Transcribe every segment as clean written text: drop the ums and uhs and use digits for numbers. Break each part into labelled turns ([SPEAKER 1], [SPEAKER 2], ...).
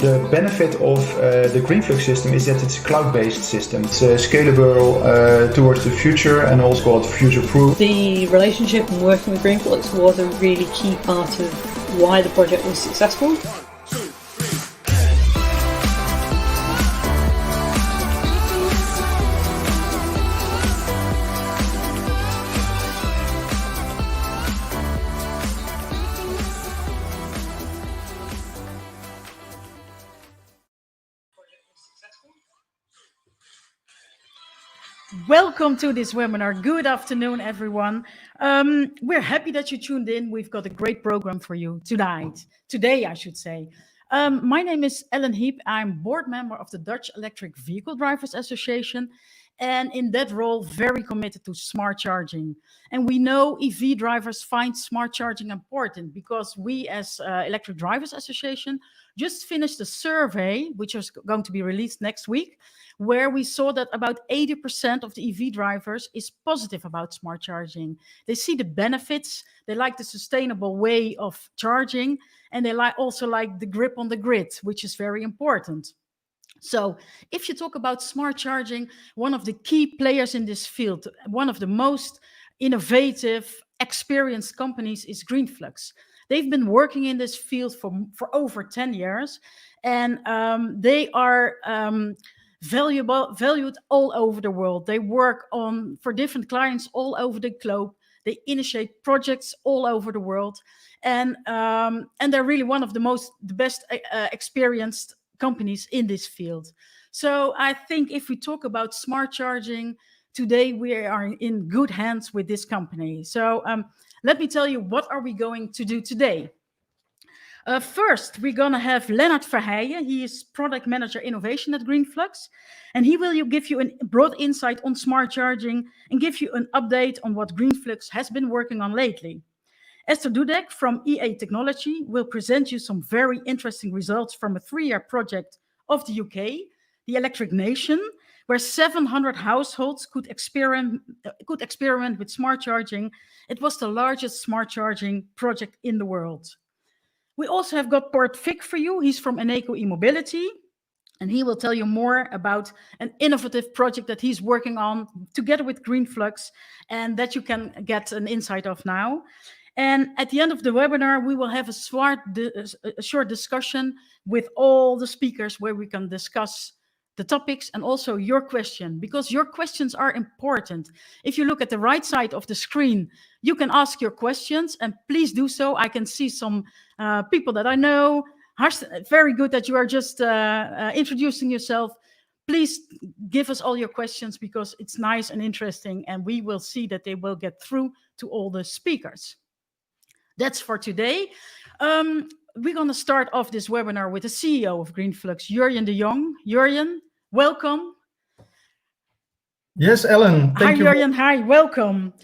[SPEAKER 1] The benefit of the Greenflux system is that it's a cloud-based system. It's scalable towards the future and also called future-proof.
[SPEAKER 2] The relationship and working with Greenflux was a really key part of why the project was successful.
[SPEAKER 3] Welcome to this webinar. Good afternoon, everyone. We're happy that you tuned in. We've got a great program for you today, I should say. My name is Ellen Heap. I'm board member of the Dutch Electric Vehicle Drivers Association, and in that role, very committed to smart charging. And we know EV drivers find smart charging important because we, as Electric Drivers Association, just finished a survey, which is going to be released next week, where we saw that about 80% of the EV drivers is positive about smart charging. They see the benefits, they like the sustainable way of charging, and they also like the grip on the grid, which is very important. So if you talk about smart charging, one of the key players in this field, one of the most innovative, experienced companies is Greenflux. They've been working in this field for over 10 years, and they are valued all over the world. They work for different clients all over the globe. They initiate projects all over the world, and they're really one of the best experienced companies in this field. So I think if we talk about smart charging today, we are in good hands with this company. So let me tell you, what are we going to do today? First, we're going to have Lennart Verheijen. He is Product Manager Innovation at Greenflux, and he will give you a broad insight on smart charging and give you an update on what Greenflux has been working on lately. Esther Dudek from EA Technology will present you some very interesting results from a 3-year project of the UK, the Electric Nation, where 700 households could experiment with smart charging. It was the largest smart charging project in the world. We also have got Bart Vick for you. He's from Ocoee Mobility, and he will tell you more about an innovative project that he's working on together with Greenflux, and that you can get an insight of now. And at the end of the webinar, we will have a short discussion with all the speakers where we can discuss the topics and also your question, because your questions are important. If you look at the right side of the screen, you can ask your questions, and please do so. I can see some people that I know. Very good that you are just introducing yourself. Please give us all your questions because it's nice and interesting, and we will see that they will get through to all the speakers. That's for today. We're going to start off this webinar with the CEO of Greenflux, Jurjen de Jong. Jurjen, welcome.
[SPEAKER 4] Yes, Ellen.
[SPEAKER 3] Thank you. Hi, Jurjen. Hi, welcome.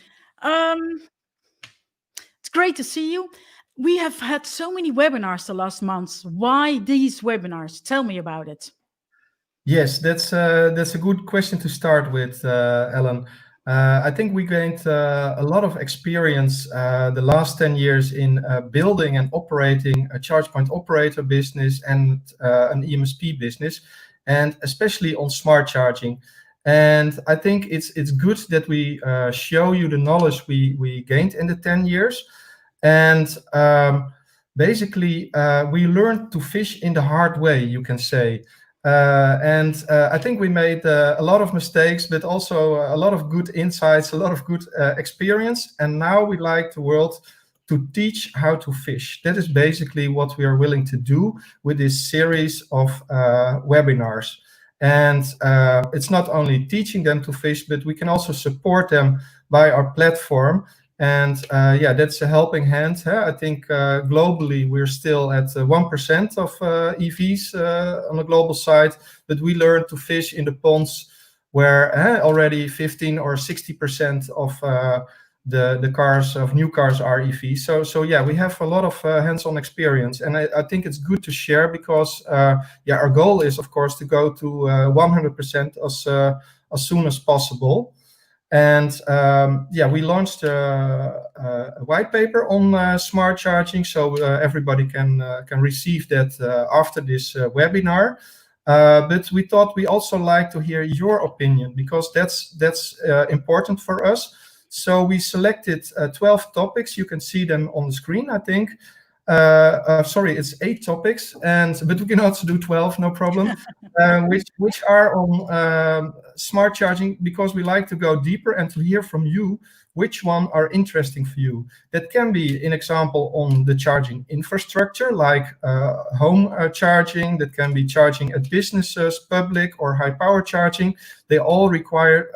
[SPEAKER 3] It's great to see you. We have had so many webinars the last months. Why these webinars? Tell me about it.
[SPEAKER 4] Yes, that's a good question to start with, Ellen. I think we gained a lot of experience the last 10 years in building and operating a charge point operator business and an EMSP business, and especially on smart charging. And I think it's good that we show you the knowledge we gained in the 10 years. And basically, we learned to fish in the hard way, you can say. I think we made a lot of mistakes, but also a lot of good insights, a lot of good experience. And now we like the world to teach how to fish. That is basically what we are willing to do with this series of webinars. And it's not only teaching them to fish, but we can also support them by our platform. And yeah, that's a helping hand. I think globally we're still at 1% of EVs on the global side, but we learned to fish in the ponds where already 15 or 60% of the cars, of new cars, are EVs. So yeah, we have a lot of hands-on experience, and I think it's good to share because yeah, our goal is of course to go to 100% as soon as possible. And we launched a white paper on smart charging, so everybody can receive that after this webinar. But we thought we also like to hear your opinion, because that's important for us. So we selected 12 topics. You can see them on the screen, I think. Sorry, it's 8 topics, but we can also do 12, no problem. Which are on smart charging, because we like to go deeper and to hear from you which one are interesting for you. That can be an example on the charging infrastructure, like home charging. That can be charging at businesses, public or high power charging. They all require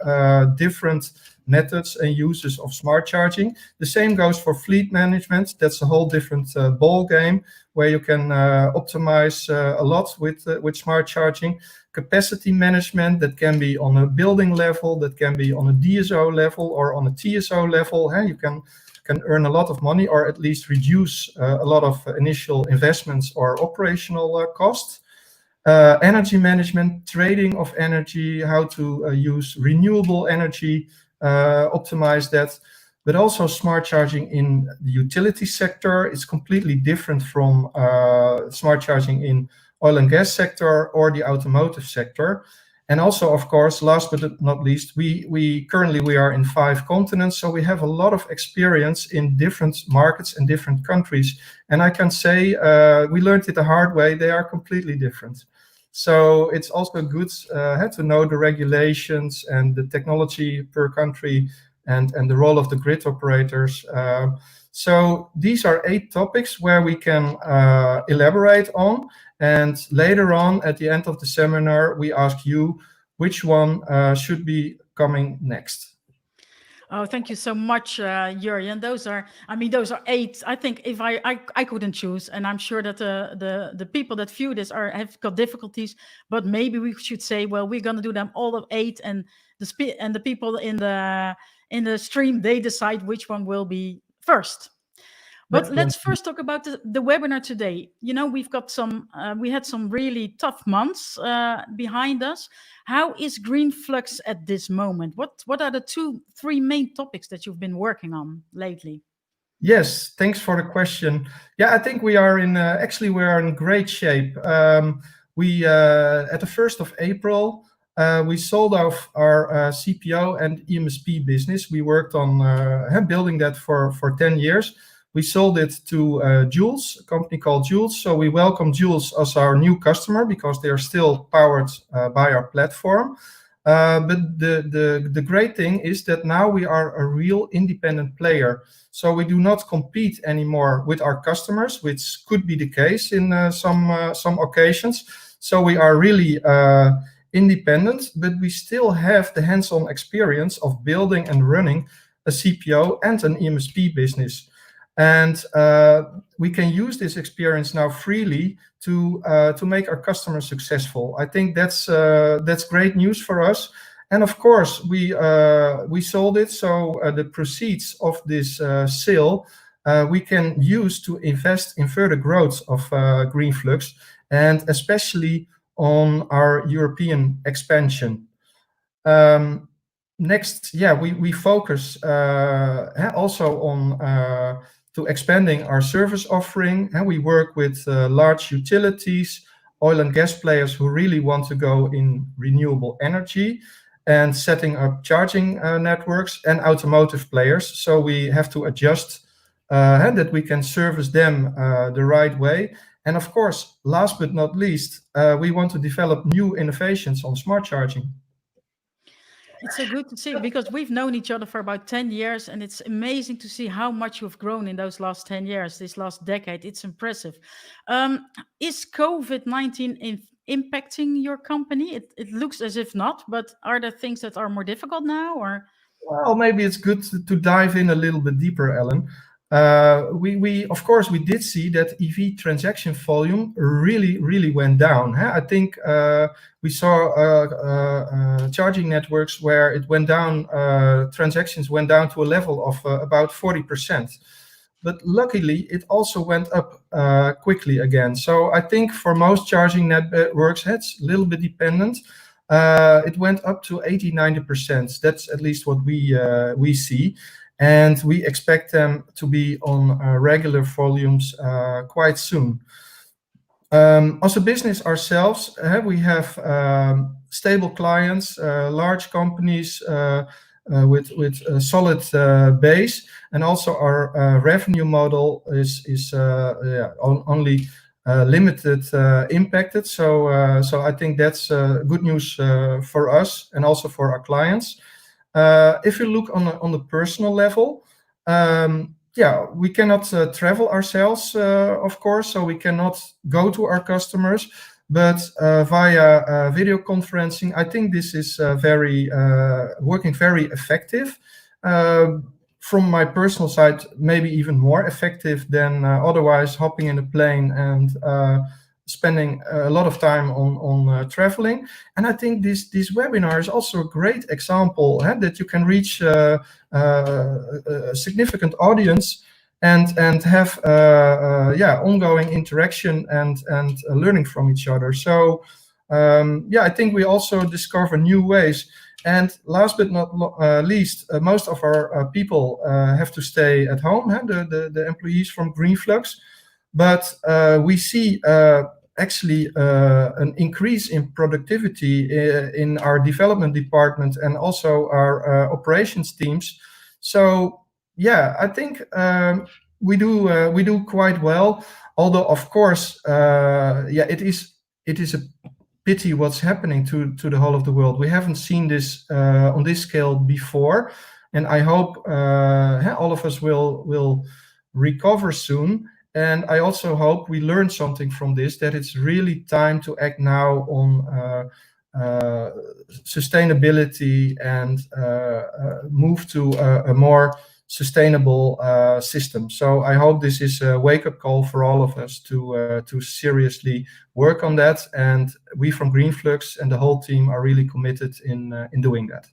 [SPEAKER 4] different methods and uses of smart charging. The same goes for fleet management. That's a whole different ball game, where you can optimize a lot with smart charging. Capacity management, that can be on a building level, that can be on a DSO level or on a TSO level. You can earn a lot of money, or at least reduce a lot of initial investments or operational costs. Energy management, trading of energy, how to use renewable energy, optimize that. But also smart charging in the utility sector is completely different from smart charging in oil and gas sector or the automotive sector. And also, of course, last but not least, we currently are in 5 continents, so we have a lot of experience in different markets and different countries. And I can say we learned it the hard way. They are completely different. So it's also good to know the regulations and the technology per country and the role of the grid operators. So these are 8 topics where we can elaborate on. And later on, at the end of the seminar, we ask you which one should be coming next.
[SPEAKER 3] Oh, thank you so much, Jurjen. Those are 8. I think if I couldn't choose, and I'm sure that the people that view this have got difficulties, but maybe we should say, well, we're going to do them all of 8, and the people in the stream, they decide which one will be first. But let's first talk about the webinar today. You know, we had some really tough months behind us. How is Greenflux at this moment? What are the 2-3 main topics that you've been working on lately?
[SPEAKER 4] Yes, thanks for the question. Yeah, I think we are in great shape. We at the 1st of April, we sold off our CPO and EMSP business. We worked on building that for 10 years. We sold it to Jules, a company called Jules. So we welcome Jules as our new customer, because they are still powered by our platform. But the great thing is that now we are a real independent player. So we do not compete anymore with our customers, which could be the case in some occasions. So we are really independent, but we still have the hands-on experience of building and running a CPO and an EMSP business. And we can use this experience now freely to make our customers successful. I think that's great news for us. And of course, we sold it, so the proceeds of this sale we can use to invest in further growth of Greenflux, and especially on our European expansion. Next, we focus also on to expanding our service offering, and we work with large utilities, oil and gas players who really want to go in renewable energy, and setting up charging networks, and automotive players. So we have to adjust that we can service them the right way. And of course, last but not least, we want to develop new innovations on smart charging.
[SPEAKER 3] It's so good to see, because we've known each other for about 10 years, and it's amazing to see how much you've grown in those last 10 years, this last decade. It's impressive. Is COVID-19 impacting your company? It looks as if not, but are there things that are more difficult now, or?
[SPEAKER 4] Well, maybe it's good to dive in a little bit deeper, Ellen. We of course we did see that EV transaction volume really went down. I think we saw charging networks where it went down, transactions went down to a level of about 40%. But luckily, it also went up quickly again. So I think for most charging networks, it's a little bit dependent. it went up to 80–90%. That's at least what we see. And we expect them to be on regular volumes quite soon. As a business ourselves, we have stable clients, large companies with a solid base, and also our revenue model is only limited impacted. So I think that's good news for us and also for our clients. If you look on the personal level, we cannot travel ourselves, of course, so we cannot go to our customers, but via video conferencing, I think this is working very effective. From my personal side, maybe even more effective than otherwise hopping in a plane and spending a lot of time on traveling. And I think this webinar is also a great example that you can reach a significant audience and have ongoing interaction and learning from each other. So I think we also discover new ways. And last but not least, most of our people have to stay at home, the employees from Greenflux. But we see actually an increase in productivity in our development department and also our operations teams. So I think we do quite well. Although of course, it is a pity what's happening to the whole of the world. We haven't seen this on this scale before, and I hope all of us will recover soon. And I also hope we learn something from this, that it's really time to act now on sustainability and move to a more sustainable system. So I hope this is a wake-up call for all of us to seriously work on that. And we from Greenflux and the whole team are really committed in doing that.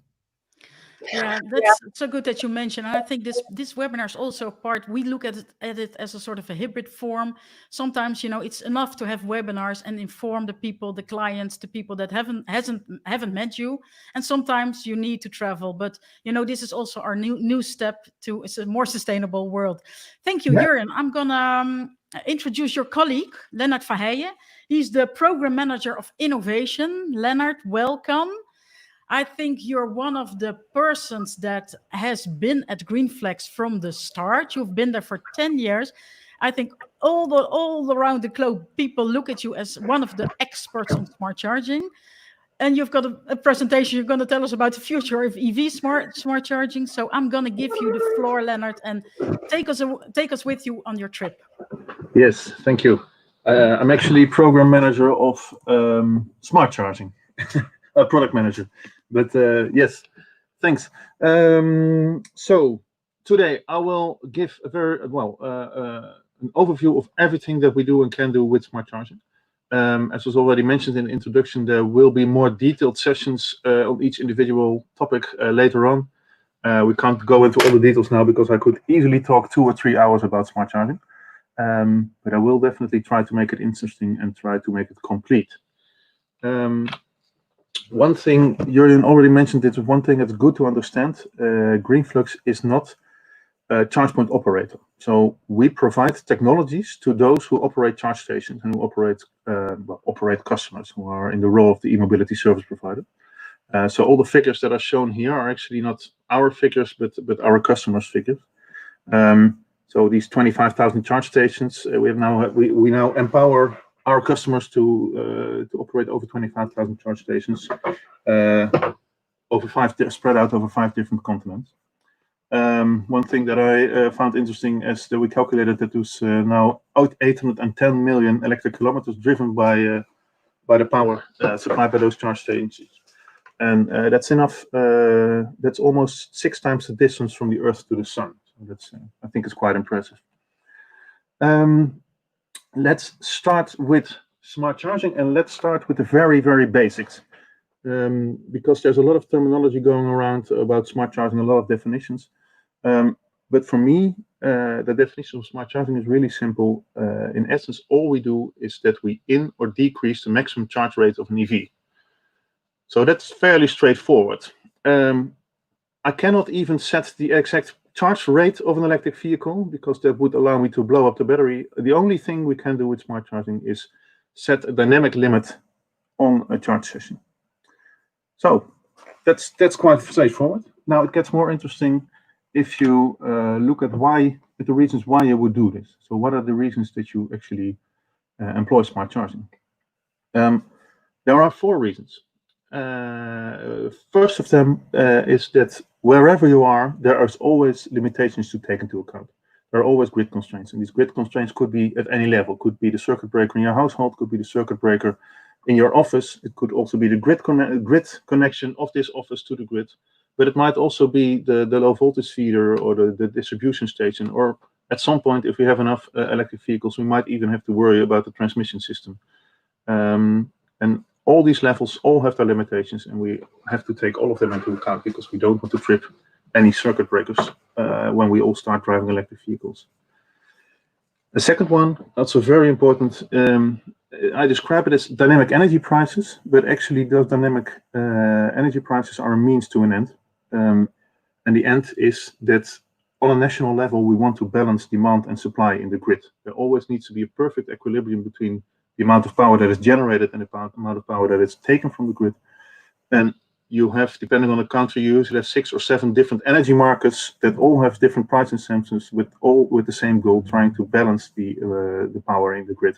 [SPEAKER 3] Yeah, that's so good that you mentioned. I think this webinar is also a part. We look at it as a sort of a hybrid form. Sometimes, it's enough to have webinars and inform the people, the clients, the people that haven't met you. And sometimes you need to travel. But this is also our new step to a more sustainable world. Thank you, Jurjen. I'm gonna introduce your colleague, Lennart Verheijen. He's the program manager of innovation. Lennart, welcome. I think you're one of the persons that has been at Greenflux from the start. You've been there for 10 years. I think all around the globe, people look at you as one of the experts on smart charging. And you've got a presentation. You're going to tell us about the future of EV smart charging. So I'm going to give you the floor, Lennart, and take us with you on your trip.
[SPEAKER 5] Yes, thank you. I'm actually program manager of smart charging, a product manager. But yes, thanks. So today I will give a very an overview of everything that we do and can do with smart charging. As was already mentioned in the introduction, there will be more detailed sessions on each individual topic later on. We can't go into all the details now because I could easily talk 2 or 3 hours about smart charging. But I will definitely try to make it interesting and try to make it complete. One thing Jurjen already mentioned, it's one thing that's good to understand. Greenflux is not a charge point operator. So we provide technologies to those who operate charge stations and who operate customers who are in the role of the e-mobility service provider. So all the figures that are shown here are actually not our figures, but our customers' figures. So these 25,000 charge stations, we now empower our customers to operate over 25,000 charge stations spread out over 5 different continents. One thing that I found interesting is that we calculated that there's now 810 million electric kilometers driven by the power supplied by those charge stations, and that's enough. That's almost 6 times the distance from the Earth to the Sun. So that's I think it's quite impressive. Let's start with smart charging, and let's start with the very, very basics, because there's a lot of terminology going around about smart charging, a lot of definitions. But for me, the definition of smart charging is really simple. In essence, all we do is that we or decrease the maximum charge rate of an EV. So that's fairly straightforward. I cannot even set the exact charge rate of an electric vehicle because that would allow me to blow up the battery. The only thing we can do with smart charging is set a dynamic limit on a charge session. So that's quite straightforward. Now it gets more interesting if you look at the reasons why you would do this. So what are the reasons that you actually employ smart charging? There are 4 reasons. First of them is that wherever you are, there are always limitations to take into account. There are always grid constraints, and these grid constraints could be at any level. Could be the circuit breaker in your household, could be the circuit breaker in your office. It could also be the grid connection of this office to the grid, but it might also be the low voltage feeder or the distribution station, or at some point, if we have enough electric vehicles, we might even have to worry about the transmission system. And all these levels all have their limitations, and we have to take all of them into account because we don't want to trip any circuit breakers when we all start driving electric vehicles. The second one, also very important, I describe it as dynamic energy prices, but actually those dynamic energy prices are a means to an end. And the end is that on a national level, we want to balance demand and supply in the grid. There always needs to be a perfect equilibrium between the amount of power that is generated and the amount of power that is taken from the grid. And you have, depending on the country you use, you have 6 or 7 different energy markets that all have different price incentives, all with the same goal, trying to balance the power in the grid.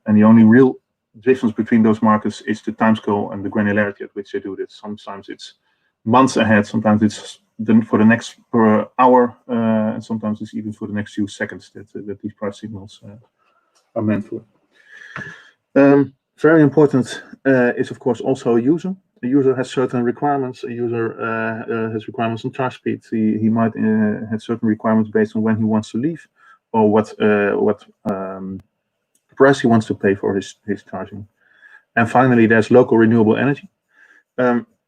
[SPEAKER 5] And the only real difference between those markets is the timescale and the granularity at which they do this. Sometimes it's months ahead, sometimes it's for the next per hour, and sometimes it's even for the next few seconds that these price signals are meant for. Very important is, of course, also a user. A user has certain requirements. A user has requirements on charge speed. He might have certain requirements based on when he wants to leave, or what price he wants to pay for his charging. And finally, there's local renewable energy,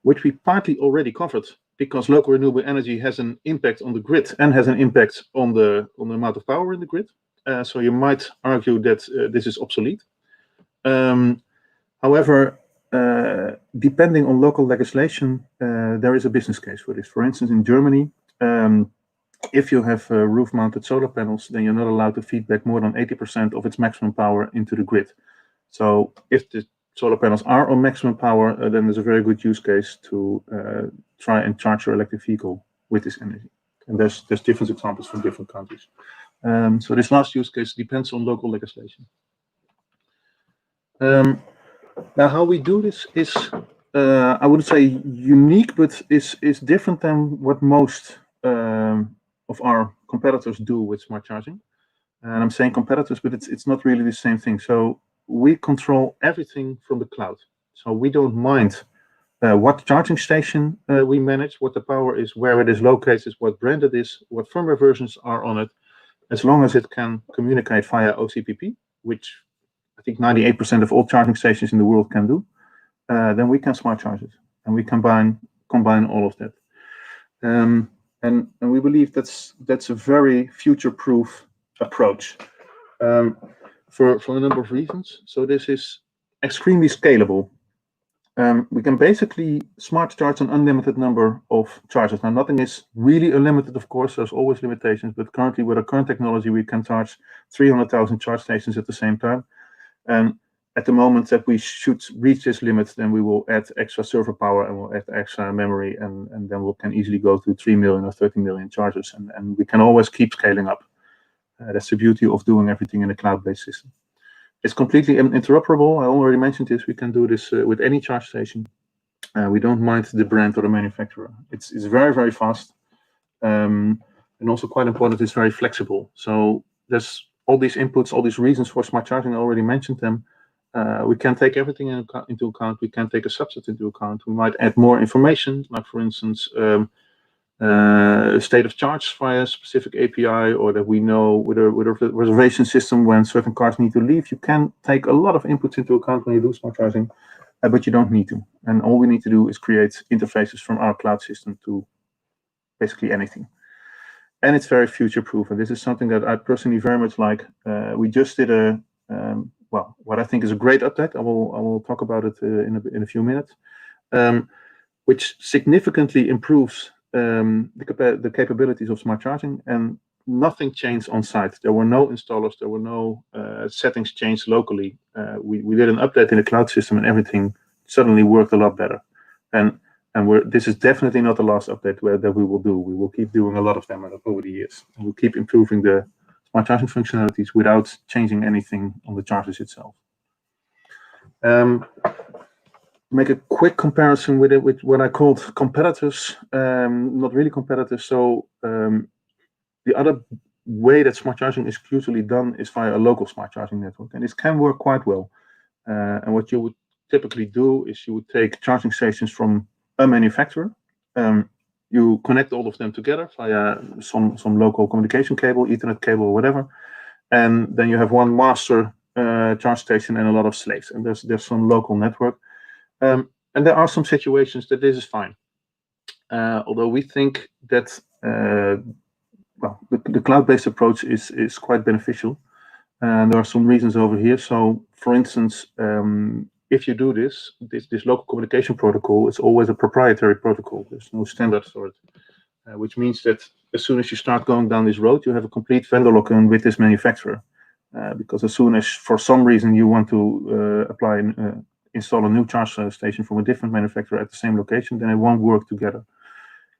[SPEAKER 5] which we partly already covered, because local renewable energy has an impact on the grid and has an impact on the amount of power in the grid. So you might argue that this is obsolete. However, depending on local legislation, there is a business case for this. For instance, in Germany, if you have roof-mounted solar panels, then you're not allowed to feed back more than 80% of its maximum power into the grid. So if the solar panels are on maximum power, then there's a very good use case to try and charge your electric vehicle with this energy. And there's different examples from different countries. So this last use case depends on local legislation. Now, how we do this is, I wouldn't say unique, but is different than what most of our competitors do with smart charging. And I'm saying competitors, but it's not really the same thing. So we control everything from the cloud. So we don't mind what charging station we manage, what the power is, where it is located, what brand it is, what firmware versions are on it, as long as it can communicate via OCPP, which I think 98% of all charging stations in the world can do, then we can smart charge it, and we combine all of that. And we believe that's a very future-proof approach for a number of reasons. So this is extremely scalable. We can basically smart charge an unlimited number of chargers. Now, nothing is really unlimited, of course. There's always limitations, but currently with our current technology, we can charge 300,000 charge stations at the same time. And at the moment that we should reach this limit, then we will add extra server power and we'll add extra memory, and then we can easily go to 3 million or 30 million chargers, and we can always keep scaling up. That's the beauty of doing everything in a cloud-based system. It's completely interoperable. I already mentioned this. We can do this with any charge station. We don't mind the brand or the manufacturer. It's very, very fast. And also quite important, it's very flexible. So there's all these inputs, all these reasons for smart charging. I already mentioned them. We can take everything into account. We can take a subset into account. We might add more information, like for instance, state of charge via a specific API, or that we know with a reservation system when certain cars need to leave. You can take a lot of inputs into account when you do smart charging, but you don't need to. And all we need to do is create interfaces from our cloud system to basically anything. And it's very future-proof. And this is something that I personally very much like. We just did what I think is a great update. I will talk about it in a few minutes. which significantly improves the capabilities of smart charging, and nothing changed on site. There were no installers, there were no settings changed locally. We did an update in the cloud system and everything suddenly worked a lot better. And this is definitely not the last update that we will do. We will keep doing a lot of them over the years. And we'll keep improving the smart charging functionalities without changing anything on the chargers itself. Make a quick comparison with what I called competitors, not really competitors. So the other way that smart charging is usually done is via a local smart charging network, and this can work quite well. And what you would typically do is you would take charging stations from a manufacturer, you connect all of them together via some local communication cable, Ethernet cable, or whatever, and then you have one master charge station and a lot of slaves, and there's some local network. And there are some situations that this is fine, although we think that the cloud-based approach is quite beneficial, and there are some reasons over here. So, for instance, if you do this local communication protocol, it's always a proprietary protocol. There's no standard for it, which means that as soon as you start going down this road, you have a complete vendor lock-in with this manufacturer, because as soon as, for some reason, you want to install a new charge station from a different manufacturer at the same location, then it won't work together.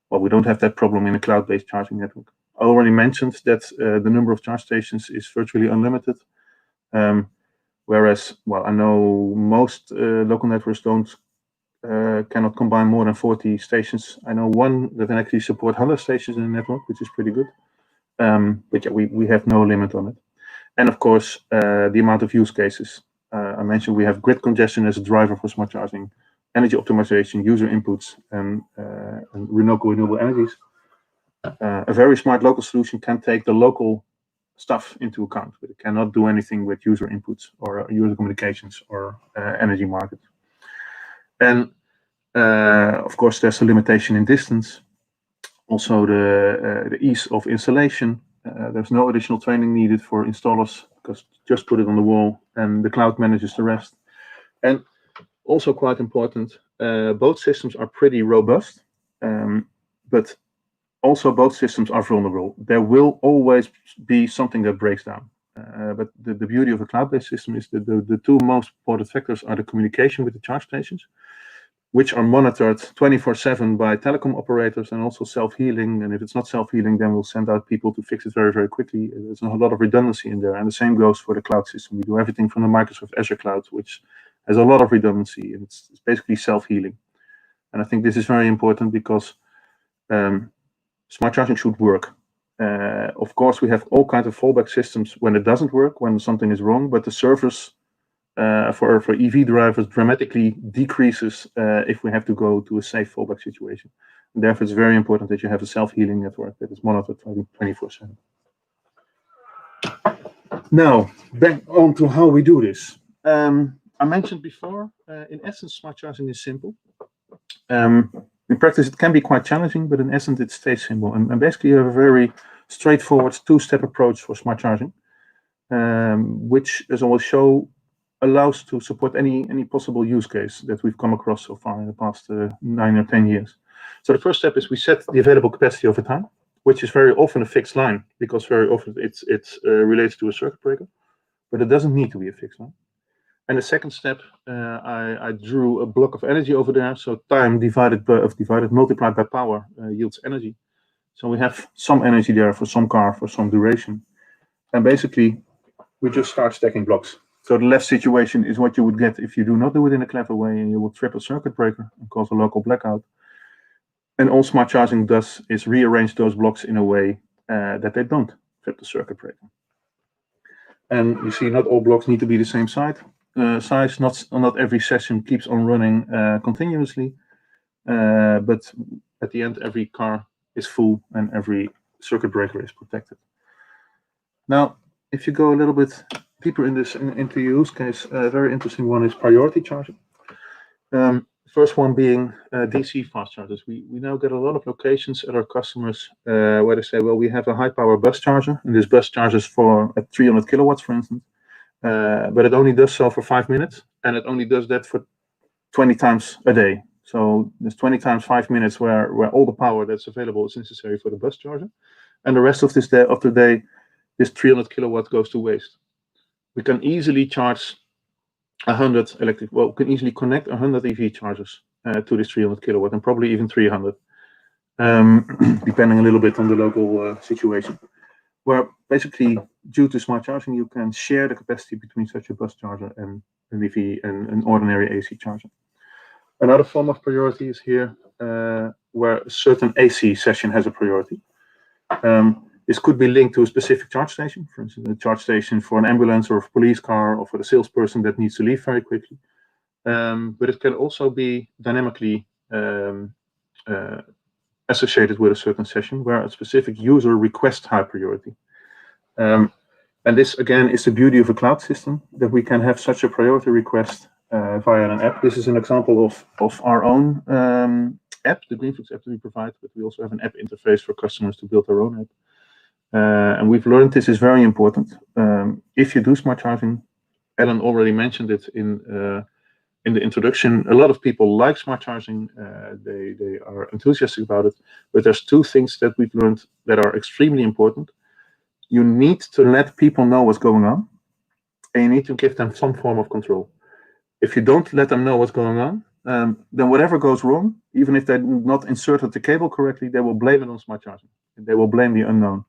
[SPEAKER 5] Well, we don't have that problem in a cloud-based charging network. I already mentioned that the number of charge stations is virtually unlimited, whereas, well, I know most local networks cannot combine more than 40 stations. I know one that can actually support 100 stations in the network, which is pretty good. But yeah, we have no limit on it. And of course, the amount of use cases. I mentioned we have grid congestion as a driver for smart charging, energy optimization, user inputs, and renewable energies. A very smart local solution can take the local stuff into account, but it cannot do anything with user inputs or user communications or energy market. And of course, there's a limitation in distance. Also, the ease of installation. There's no additional training needed for installers, because just put it on the wall and the cloud manages the rest. And also quite important, both systems are pretty robust, but also both systems are vulnerable. There will always be something that breaks down. But the beauty of a cloud-based system is that the two most important factors are the communication with the charge stations, which are monitored 24/7 by telecom operators, and also self-healing. And if it's not self-healing, then we'll send out people to fix it very, very quickly. There's a lot of redundancy in there. And the same goes for the cloud system. We do everything from the Microsoft Azure cloud, which has a lot of redundancy, and it's basically self-healing. And I think this is very important because smart charging should work. Of course, we have all kinds of fallback systems when it doesn't work, when something is wrong, but the servers for EV drivers dramatically decreases if we have to go to a safe fallback situation. And therefore, it's very important that you have a self-healing network that is monitored 24/7. Now, back on to how we do this. I mentioned before, in essence, smart charging is simple. In practice, it can be quite challenging, but in essence, it stays simple. And basically, you have a very straightforward two-step approach for smart charging, which, as I will show, allows to support any possible use case that we've come across so far in the past 9 or 10 years. So the first step is we set the available capacity over time, which is very often a fixed line, because very often it's related to a circuit breaker, but it doesn't need to be a fixed line. And the second step, I drew a block of energy over there. So time multiplied by power yields energy. So we have some energy there for some car for some duration. And basically, we just start stacking blocks. So the left situation is what you would get if you do not do it in a clever way, and you will trip a circuit breaker and cause a local blackout. And all smart charging does is rearrange those blocks in a way that they don't trip the circuit breaker. And you see, not all blocks need to be the same size. Not every session keeps on running continuously, but at the end, every car is full and every circuit breaker is protected. Now, if you go a little bit deeper into use case, a very interesting one is priority charging. First one being DC fast chargers. We now get a lot of locations at our customers where they say, well, we have a high power bus charger, and this bus charges at 300 kilowatts, for instance. But it only does so for 5 minutes, and it only does that for 20 times a day. So there's 20 times 5 minutes where all the power that's available is necessary for the bus charger. And the rest of this day, of the day, this 300 kilowatt goes to waste. We can easily charge 100 electric, well, we can easily connect 100 EV chargers to this 300 kilowatt and probably even 300, depending a little bit on the local situation. Where basically, due to smart charging, you can share the capacity between such a bus charger and an EV and an ordinary AC charger. Another form of priority is here, where a certain AC session has a priority. This could be linked to a specific charge station, for instance, a charge station for an ambulance or a police car or for the salesperson that needs to leave very quickly. But it can also be dynamically associated with a certain session where a specific user requests high priority. And this, again, is the beauty of a cloud system, that we can have such a priority request via an app. This is an example of our own app, the Greenflux app that we provide, but we also have an app interface for customers to build their own app. And we've learned this is very important. If you do smart charging, Ellen already mentioned it in the introduction, a lot of people like smart charging, they are enthusiastic about it, but there's two things that we've learned that are extremely important. You need to let people know what's going on, and you need to give them some form of control. If you don't let them know what's going on, then whatever goes wrong, even if they're not inserted the cable correctly, they will blame it on smart charging. They will blame the unknown.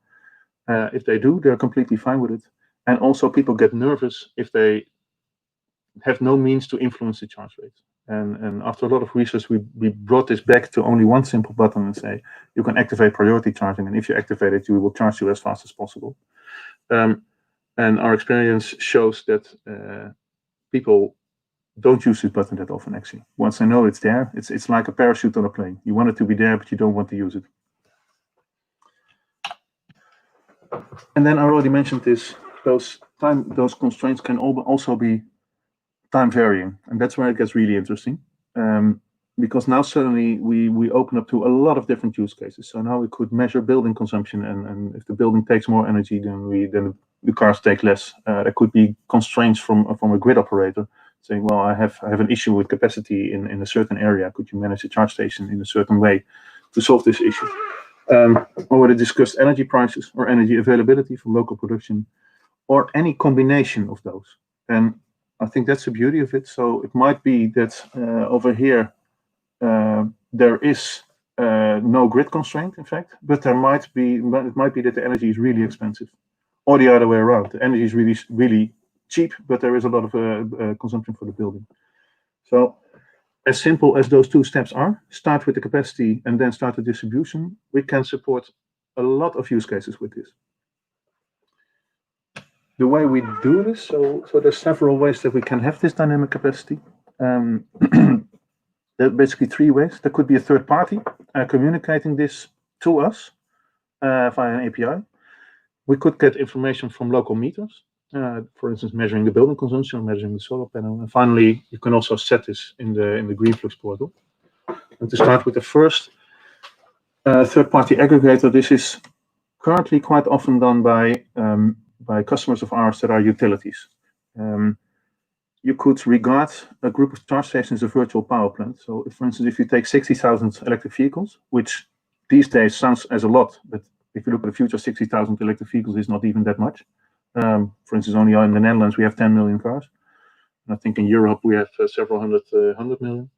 [SPEAKER 5] If they do, they're completely fine with it. And also people get nervous if they have no means to influence the charge rate. And after a lot of research, we brought this back to only one simple button and say, you can activate priority charging. And if you activate it, we will charge you as fast as possible. And our experience shows that people don't use this button that often, actually. Once they know it's there, it's like a parachute on a plane. You want it to be there, but you don't want to use it. And then I already mentioned this, those constraints can also be time varying, and that's where it gets really interesting, because now suddenly we open up to a lot of different use cases. So now we could measure building consumption, and if the building takes more energy, then the cars take less. There could be constraints from a grid operator saying, well, I have an issue with capacity in a certain area. Could you manage the charge station in a certain way to solve this issue? Already discussed energy prices or energy availability from local production, or any combination of those. And I think that's the beauty of it. So it might be that over here there is no grid constraint, in fact, but it might be that the energy is really expensive, or the other way around. The energy is really cheap, but there is a lot of consumption for the building. So as simple as those two steps are, start with the capacity and then start the distribution, we can support a lot of use cases with this. The way we do this, so there's several ways that we can have this dynamic capacity. There are basically three ways. There could be a third party communicating this to us via an API. We could get information from local meters, for instance, measuring the building consumption, measuring the solar panel. And finally, you can also set this in the Greenflux portal. And to start with the first third-party aggregator, this is currently quite often done by customers of ours that are utilities. You could regard a group of charge stations as a virtual power plant. So, for instance, if you take 60,000 electric vehicles, which these days sounds as a lot, but if you look at the future, 60,000 electric vehicles is not even that much. For instance, only in the Netherlands we have 10 million cars. And I think in Europe we have several hundred million.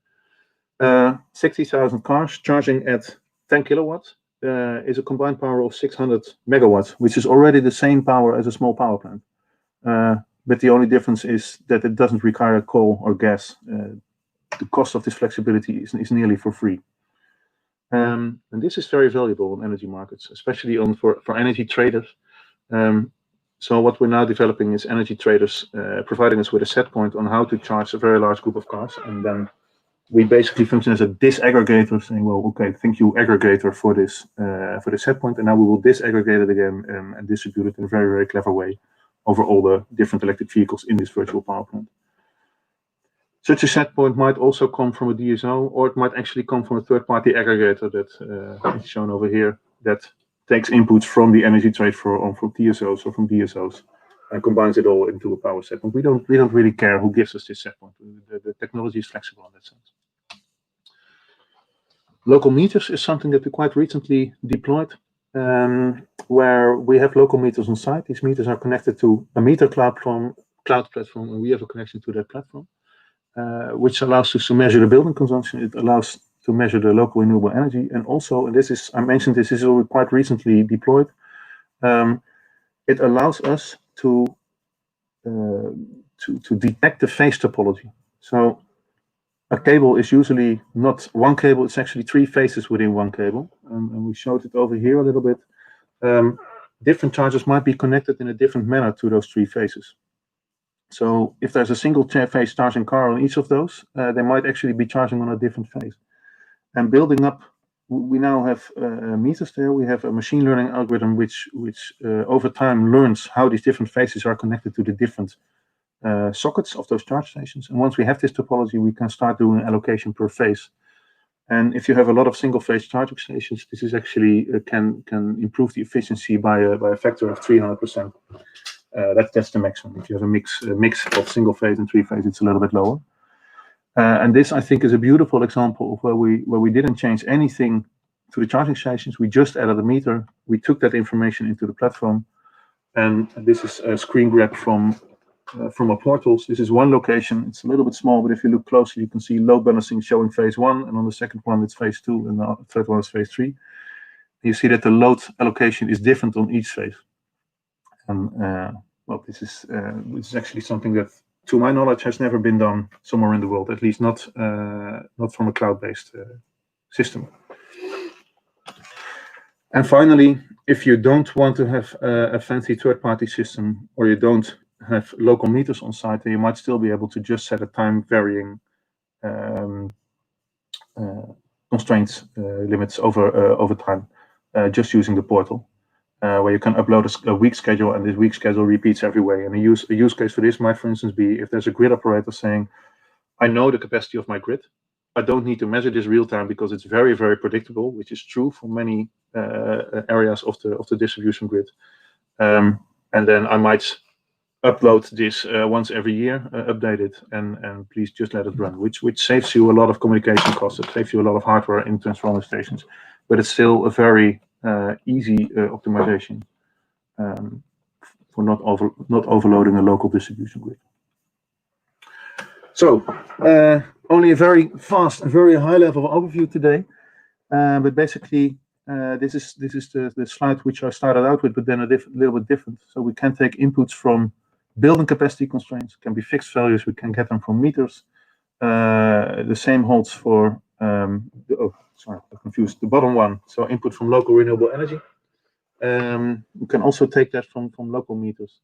[SPEAKER 5] 60,000 cars charging at 10 kilowatts is a combined power of 600 megawatts, which is already the same power as a small power plant. But the only difference is that it doesn't require coal or gas. The cost of this flexibility is nearly for free. And this is very valuable in energy markets, especially for energy traders. So what we're now developing is energy traders providing us with a set point on how to charge a very large group of cars. And then we basically function as a disaggregator, saying, well, okay, thank you, aggregator, for this set point. And now we will disaggregate it again and distribute it in a very, very clever way over all the different electric vehicles in this virtual power plant. Such a set point might also come from a DSO, or it might actually come from a third-party aggregator that is shown over here, that takes inputs from the energy trade from TSOs or from DSOs and combines it all into a power set point. We don't really care who gives us this set point. The technology is flexible in that sense. Local meters is something that we quite recently deployed, where we have local meters on site. These meters are connected to a meter cloud platform, and we have a connection to that platform, which allows us to measure the building consumption. It allows to measure the local renewable energy, and also, and this is, I mentioned this is already quite recently deployed. It allows us to detect the phase topology. So a cable is usually not one cable, it's actually 3 phases within one cable. And we showed it over here a little bit. Different chargers might be connected in a different manner to those 3 phases. So if there's a single phase charging car on each of those, they might actually be charging on a different phase. And building up, we now have meters there. We have a machine learning algorithm which over time learns how these different phases are connected to the different sockets of those charge stations. And once we have this topology, we can start doing allocation per phase. And if you have a lot of single phase charging stations, this is actually can improve the efficiency by a factor of 300%. That's the maximum. If you have a mix of single phase and 3 phase, it's a little bit lower. And this, I think, is a beautiful example of where we didn't change anything to the charging stations. We just added a meter. We took that information into the platform, and this is a screen grab from our portals. This is one location. It's a little bit small, but if you look closely, you can see load balancing showing phase 1, and on the second one it's phase 2, and the third one is phase 3. You see that the load allocation is different on each phase. And well, this is actually something that, to my knowledge, has never been done somewhere in the world, at least not from a cloud-based system. And finally, if you don't want to have a fancy third-party system, or you don't have local meters on site, then you might still be able to just set a time-varying constraints limits over time, just using the portal. Where you can upload a week schedule, and this week schedule repeats every way. And a use case for this might, for instance, be if there's a grid operator saying, I know the capacity of my grid. I don't need to measure this real time because it's very, very predictable, which is true for many areas of the distribution grid. And then I might upload this once every year, update it, and please just let it run, which saves you a lot of communication costs. It saves you a lot of hardware in transformer stations, but it's still a very easy optimization for not overloading a local distribution grid. So only a very fast and very high level overview today, but basically this is the slide which I started out with, but then a little bit different. So we can take inputs from building capacity constraints, can be fixed values, we can get them from meters. The same holds for sorry, I'm confused. The bottom one, so input from local renewable energy. You can also take that from local meters.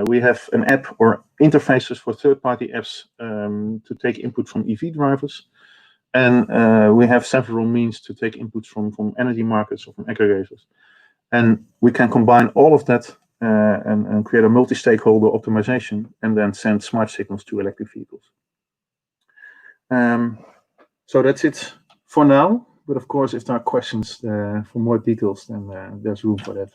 [SPEAKER 5] We have an app or interfaces for third-party apps to take input from EV drivers. And we have several means to take inputs from energy markets or from aggregators. And we can combine all of that and create a multi-stakeholder optimization and then send smart signals to electric vehicles. So that's it for now, but of course, if there are questions for more details, then there's room for that.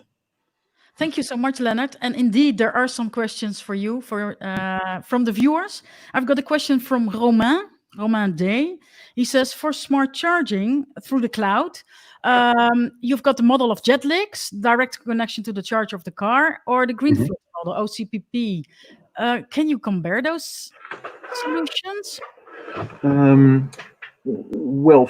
[SPEAKER 3] Thank you so much, Leonard. And indeed, there are some questions for you from the viewers. I've got a question from Romain Day. He says, for smart charging through the cloud, you've got the model of Jetix, direct connection to the charge of the car, or the Greenflux model, OCPP. Can you compare those solutions?
[SPEAKER 5] Well,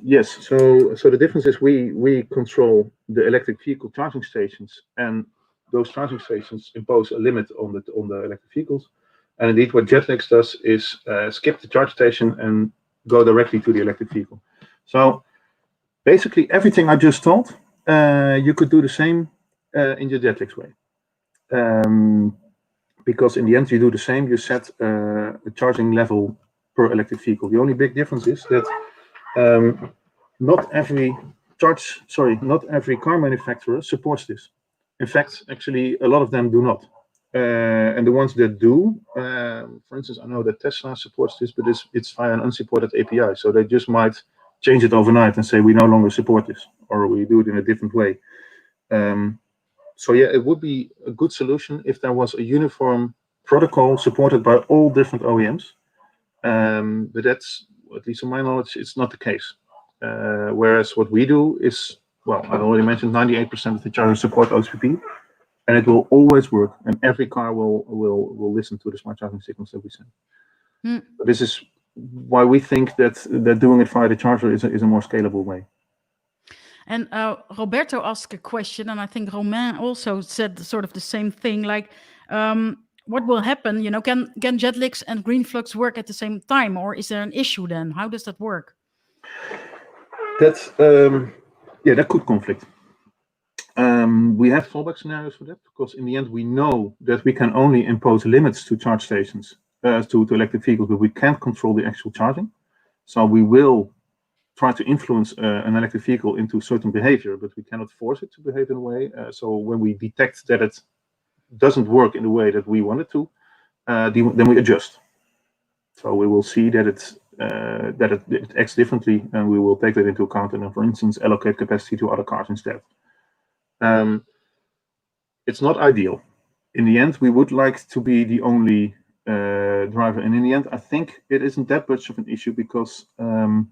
[SPEAKER 5] yes. So the difference is we control the electric vehicle charging stations, and those charging stations impose a limit on the electric vehicles. And indeed, what Jetix does is skip the charge station and go directly to the electric vehicle. So basically, everything I just told, you could do the same in the Jetix way. Because in the end, you do the same. You set a charging level per electric vehicle. The only big difference is that not every car manufacturer supports this. In fact, actually, a lot of them do not. And the ones that do, for instance, I know that Tesla supports this, but it's via an unsupported API. So they just might change it overnight and say, we no longer support this, or we do it in a different way. So yeah, it would be a good solution if there was a uniform protocol supported by all different OEMs. But that's at least to my knowledge, it's not the case. Whereas what we do is, well, I already mentioned 98% of the chargers support OCPP, and it will always work, and every car will listen to the smart charging signals that we send. But this is why we think that doing it via the charger is a more scalable way.
[SPEAKER 3] And Roberto asked a question, and I think Romain also said sort of the same thing. Like, what will happen? Can Jetix and Greenflux work at the same time, or is there an issue then? How does that work?
[SPEAKER 5] That's that could conflict. We have fallback scenarios for that, because in the end we know that we can only impose limits to charge stations, to electric vehicles, but we can't control the actual charging. So we will try to influence an electric vehicle into certain behavior, but we cannot force it to behave in a way. So when we detect that it doesn't work in the way that we want it to, then we adjust. So we will see that it acts differently, and we will take that into account, and then, for instance, allocate capacity to other cars instead. It's not ideal. In the end, we would like to be the only driver, and in the end, I think it isn't that much of an issue, because an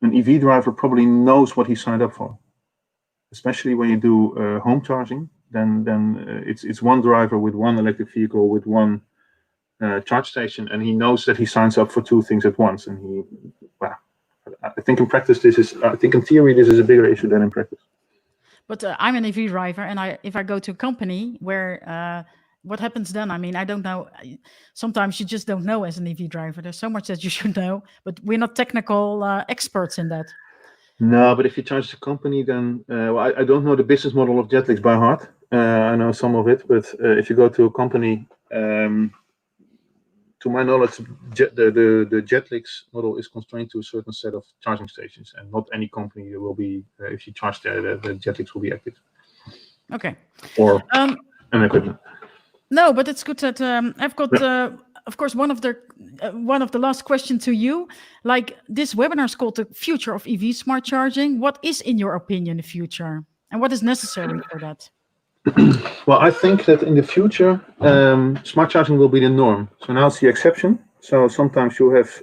[SPEAKER 5] EV driver probably knows what he signed up for. Especially when you do home charging, then it's one driver with one electric vehicle with one charge station, and he knows that he signs up for two things at once. And I think in practice I think in theory this is a bigger issue than in practice.
[SPEAKER 3] But I'm an EV driver, and if I go to a company where what happens then? I mean, I don't know. Sometimes you just don't know as an EV driver. There's so much that you should know, but we're not technical experts in that.
[SPEAKER 5] No, but if you charge the company, then I don't know the business model of Jetix by heart. I know some of it, but if you go to a company, to my knowledge, the Jetix model is constrained to a certain set of charging stations, and not any company will be, if you charge there, the Jetix will be active.
[SPEAKER 3] Okay.
[SPEAKER 5] Or an equipment.
[SPEAKER 3] No, but it's good that I've got, of course, one of the last questions to you. Like, this webinar is called The Future of EV Smart Charging. What is, in your opinion, the future? And what is necessary for that?
[SPEAKER 5] Well, I think that in the future, smart charging will be the norm. So now it's the exception. So sometimes you have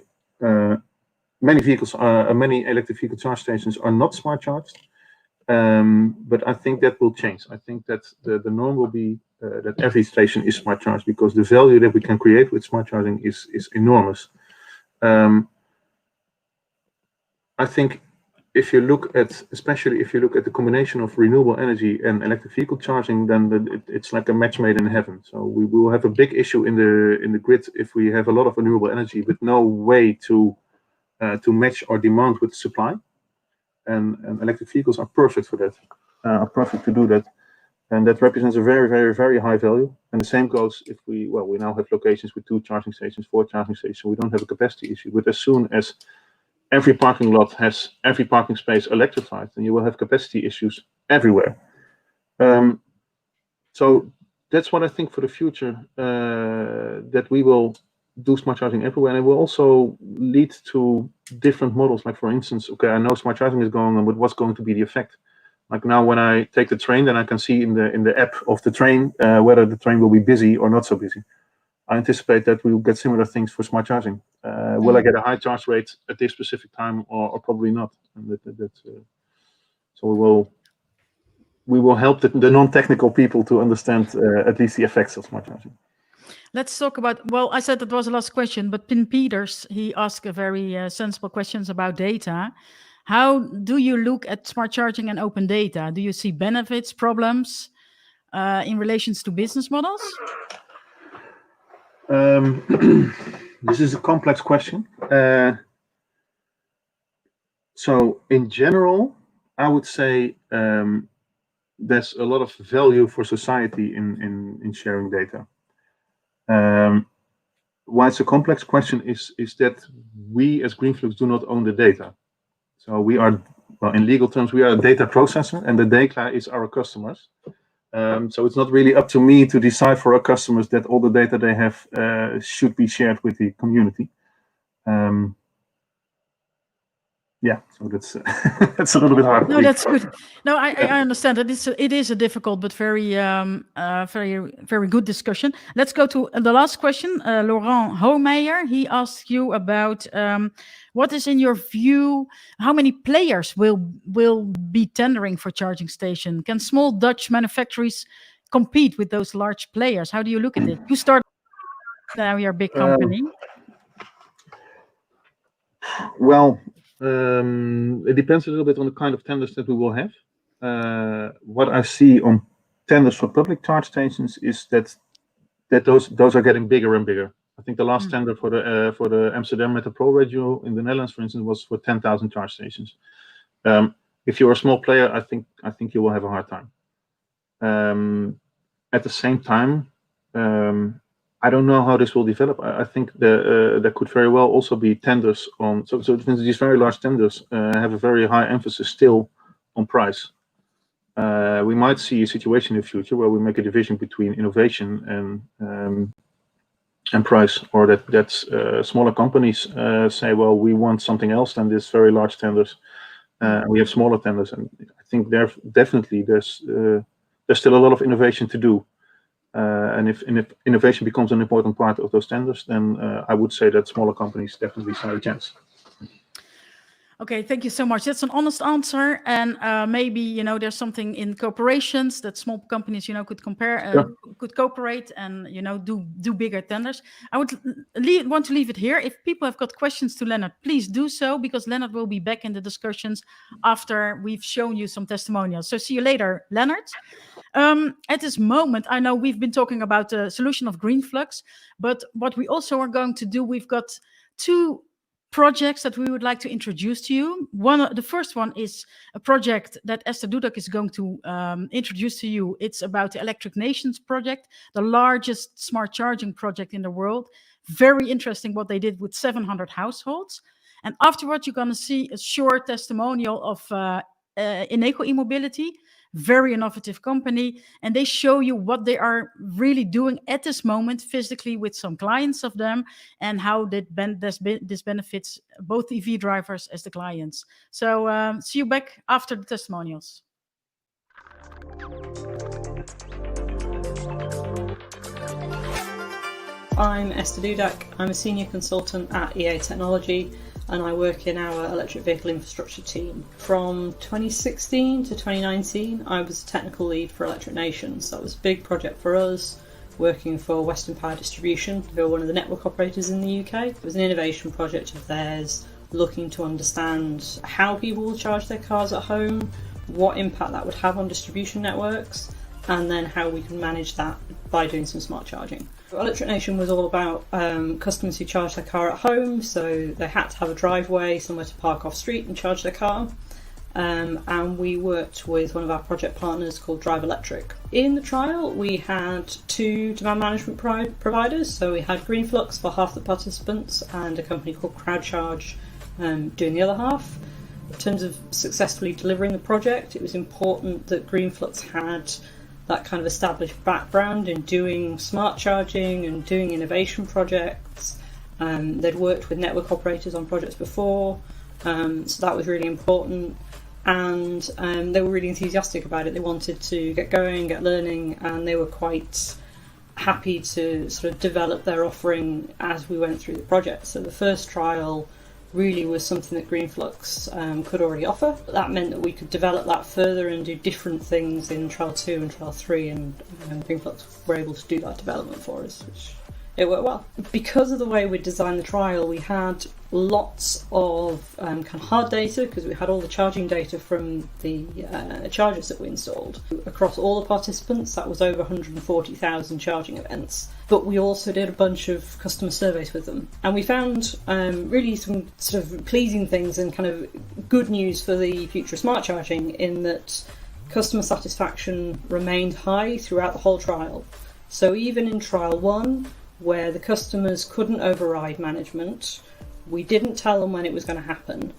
[SPEAKER 5] many electric vehicle charge stations are not smart charged. But I think that will change. I think that the norm will be that every station is smart charged, because the value that we can create with smart charging is enormous. I think especially if you look at the combination of renewable energy and electric vehicle charging, then it's like a match made in heaven. So we will have a big issue in the grid if we have a lot of renewable energy, but no way to match our demand with supply. And electric vehicles are perfect for that, are perfect to do that. And that represents a very, very, very high value. And the same goes if we now have locations with 2 charging stations, 4 charging stations, so we don't have a capacity issue. But as soon as every parking lot has every parking space electrified, then you will have capacity issues everywhere. So that's what I think for the future, that we will do smart charging everywhere, and it will also lead to different models. Like, for instance, okay, I know smart charging is going on, but what's going to be the effect? Like now, when I take the train, then I can see in the app of the train whether the train will be busy or not so busy. I anticipate that we will get similar things for smart charging. Will I get a high charge rate at this specific time, or probably not? And so we will help the non-technical people to understand at least the effects of smart charging.
[SPEAKER 3] Let's talk about, well, I said that was the last question, but Pin Peters, he asked a very sensible questions about data. How do you look at smart charging and open data? Do you see benefits, problems in relations to business models?
[SPEAKER 5] This is a complex question. So in general, I would say there's a lot of value for society in sharing data. Why it's a complex question is that we as Greenflux do not own the data. So we are, well, in legal terms, we are a data processor, and the data is our customers. So it's not really up to me to decide for our customers that all the data they have should be shared with the community. yeah, so that's that's a little bit hard.
[SPEAKER 3] No, that's good. No, I understand that it is a difficult but very very good discussion. Let's go to the last question. Laurent Homeyer, he asked you about what is in your view, how many players will be tendering for charging station? Can small Dutch manufacturers compete with those large players? How do you look at it? You start now, you're a big company.
[SPEAKER 5] Well, it depends a little bit on the kind of tenders that we will have. What I see on tenders for public charge stations is that those are getting bigger and bigger. I think the last tender for the Amsterdam Metropoolregio in the Netherlands, for instance, was for 10,000 charge stations. If you're a small player, I think you will have a hard time. At the same time, I don't know how this will develop. I think there could very well also be tenders on. So these very large tenders have a very high emphasis still on price. We might see a situation in the future where we make a division between innovation and price, or that smaller companies say, well, we want something else than these very large tenders. We have smaller tenders, and I think there's still a lot of innovation to do. And if innovation becomes an important part of those tenders, then I would say that smaller companies definitely stand a chance.
[SPEAKER 3] Okay, thank you so much. That's an honest answer, and maybe there's something in corporations that small companies could cooperate and do bigger tenders. I would want to leave it here. If people have got questions to Leonard, please do so, because Leonard will be back in the discussions after we've shown you some testimonials. So see you later, Leonard. At this moment, I know we've been talking about the solution of Greenflux, but what we also are going to do, we've got two projects that we would like to introduce to you. The first one is a project that Esther Dudek is going to introduce to you. It's about the Electric Nations project, the largest smart charging project in the world. Very interesting what they did with 700 households. And afterwards, you're going to see a short testimonial of Ocoee Mobility. Very innovative company, and they show you what they are really doing at this moment physically with some clients of them, and how this benefits both EV drivers as the clients. So see you back after the testimonials.
[SPEAKER 2] I'm Esther Dudek. I'm a senior consultant at EA Technology, and I work in our electric vehicle infrastructure team. From 2016 to 2019, I was a technical lead for Electric Nations. That was a big project for us, working for Western Power Distribution, who are one of the network operators in the UK. It was an innovation project of theirs, looking to understand how people will charge their cars at home, what impact that would have on distribution networks, and then how we can manage that by doing some smart charging. Electric Nation was all about customers who charge their car at home, so they had to have a driveway, somewhere to park off street and charge their car. And we worked with one of our project partners called Drive Electric. In the trial, we had two demand management providers, so we had Greenflux for half the participants and a company called CrowdCharge doing the other half. In terms of successfully delivering the project, it was important that Greenflux had that kind of established background in doing smart charging and doing innovation projects. They'd worked with network operators on projects before, so that was really important. And they were really enthusiastic about it. They wanted to get going, get learning, and they were quite happy to sort of develop their offering as we went through the project. So the first trial really was something that Greenflux could already offer. That meant that we could develop that further and do different things in trial 2 and trial 3, and Greenflux were able to do that development for us, which it worked well. Because of the way we designed the trial, we had lots of kind of hard data, because we had all the charging data from the chargers that we installed. Across all the participants, that was over 140,000 charging events. But we also did a bunch of customer surveys with them. And we found really some sort of pleasing things and kind of good news for the future of smart charging, in that customer satisfaction remained high throughout the whole trial. So even in trial 1, where the customers couldn't override management, we didn't tell them when it was going to happen,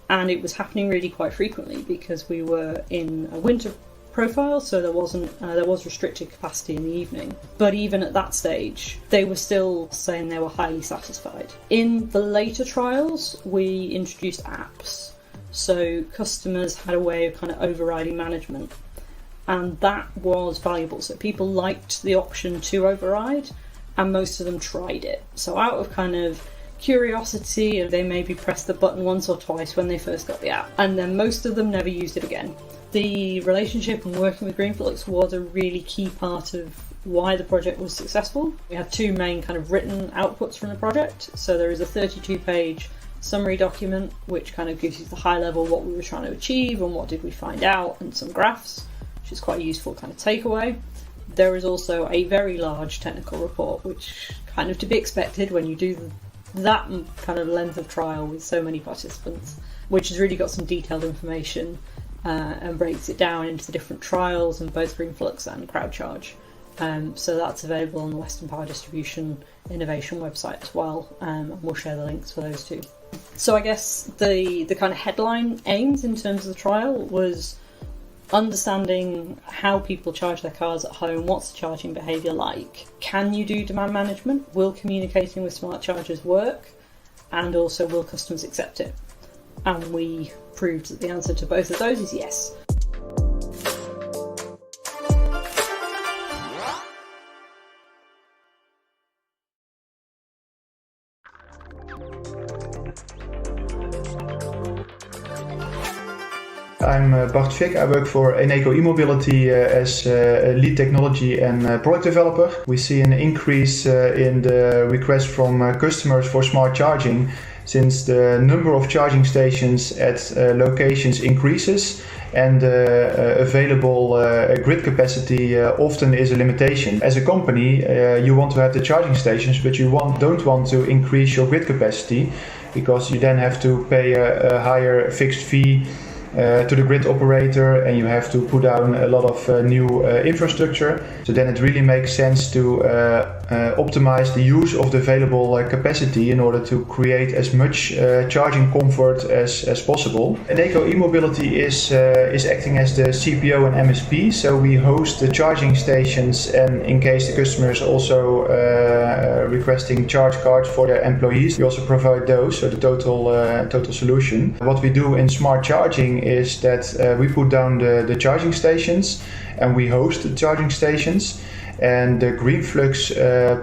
[SPEAKER 2] and it was happening really quite frequently because we were in a winter profile, so there was restricted capacity in the evening. But even at that stage, they were still saying they were highly satisfied. In the later trials, we introduced apps. So customers had a way of kind of overriding management, and that was valuable. So people liked the option to override, and most of them tried it. So out of kind of curiosity, they maybe pressed the button once or twice when they first got the app, and then most of them never used it again. The relationship and working with Greenflux was a really key part of why the project was successful. We had two main kind of written outputs from the project. So there is a 32-page summary document which kind of gives you the high level what we were trying to achieve and what did we find out, and some graphs, which is quite a useful kind of takeaway. There is also a very large technical report, which kind of to be expected when you do that kind of length of trial with so many participants, which has really got some detailed information and breaks it down into the different trials in both Greenflux and CrowdCharge. So that's available on the Western Power Distribution Innovation website as well, and we'll share the links for those too. So I guess the kind of headline aims in terms of the trial was understanding how people charge their cars at home, what's the charging behaviour like, can you do demand management, will communicating with smart chargers work, and also will customers accept it? And we proved that the answer to both of those is yes.
[SPEAKER 1] I'm Bart Vik. I work for Ocoee Mobility as a lead technology and product developer. We see an increase in the requests from customers for smart charging since the number of charging stations at locations increases, and available grid capacity often is a limitation. As a company, you want to have the charging stations, but you don't want to increase your grid capacity, because you then have to pay a higher fixed fee to the grid operator, and you have to put down a lot of new infrastructure. So then it really makes sense to optimize the use of the available capacity in order to create as much charging comfort as possible. And Ocoee Mobility is acting as the CPO and MSP, so we host the charging stations, and in case the customer is also requesting charge cards for their employees, we also provide those, so the total solution. What we do in smart charging is that we put down the charging stations and we host the charging stations, and the Greenflux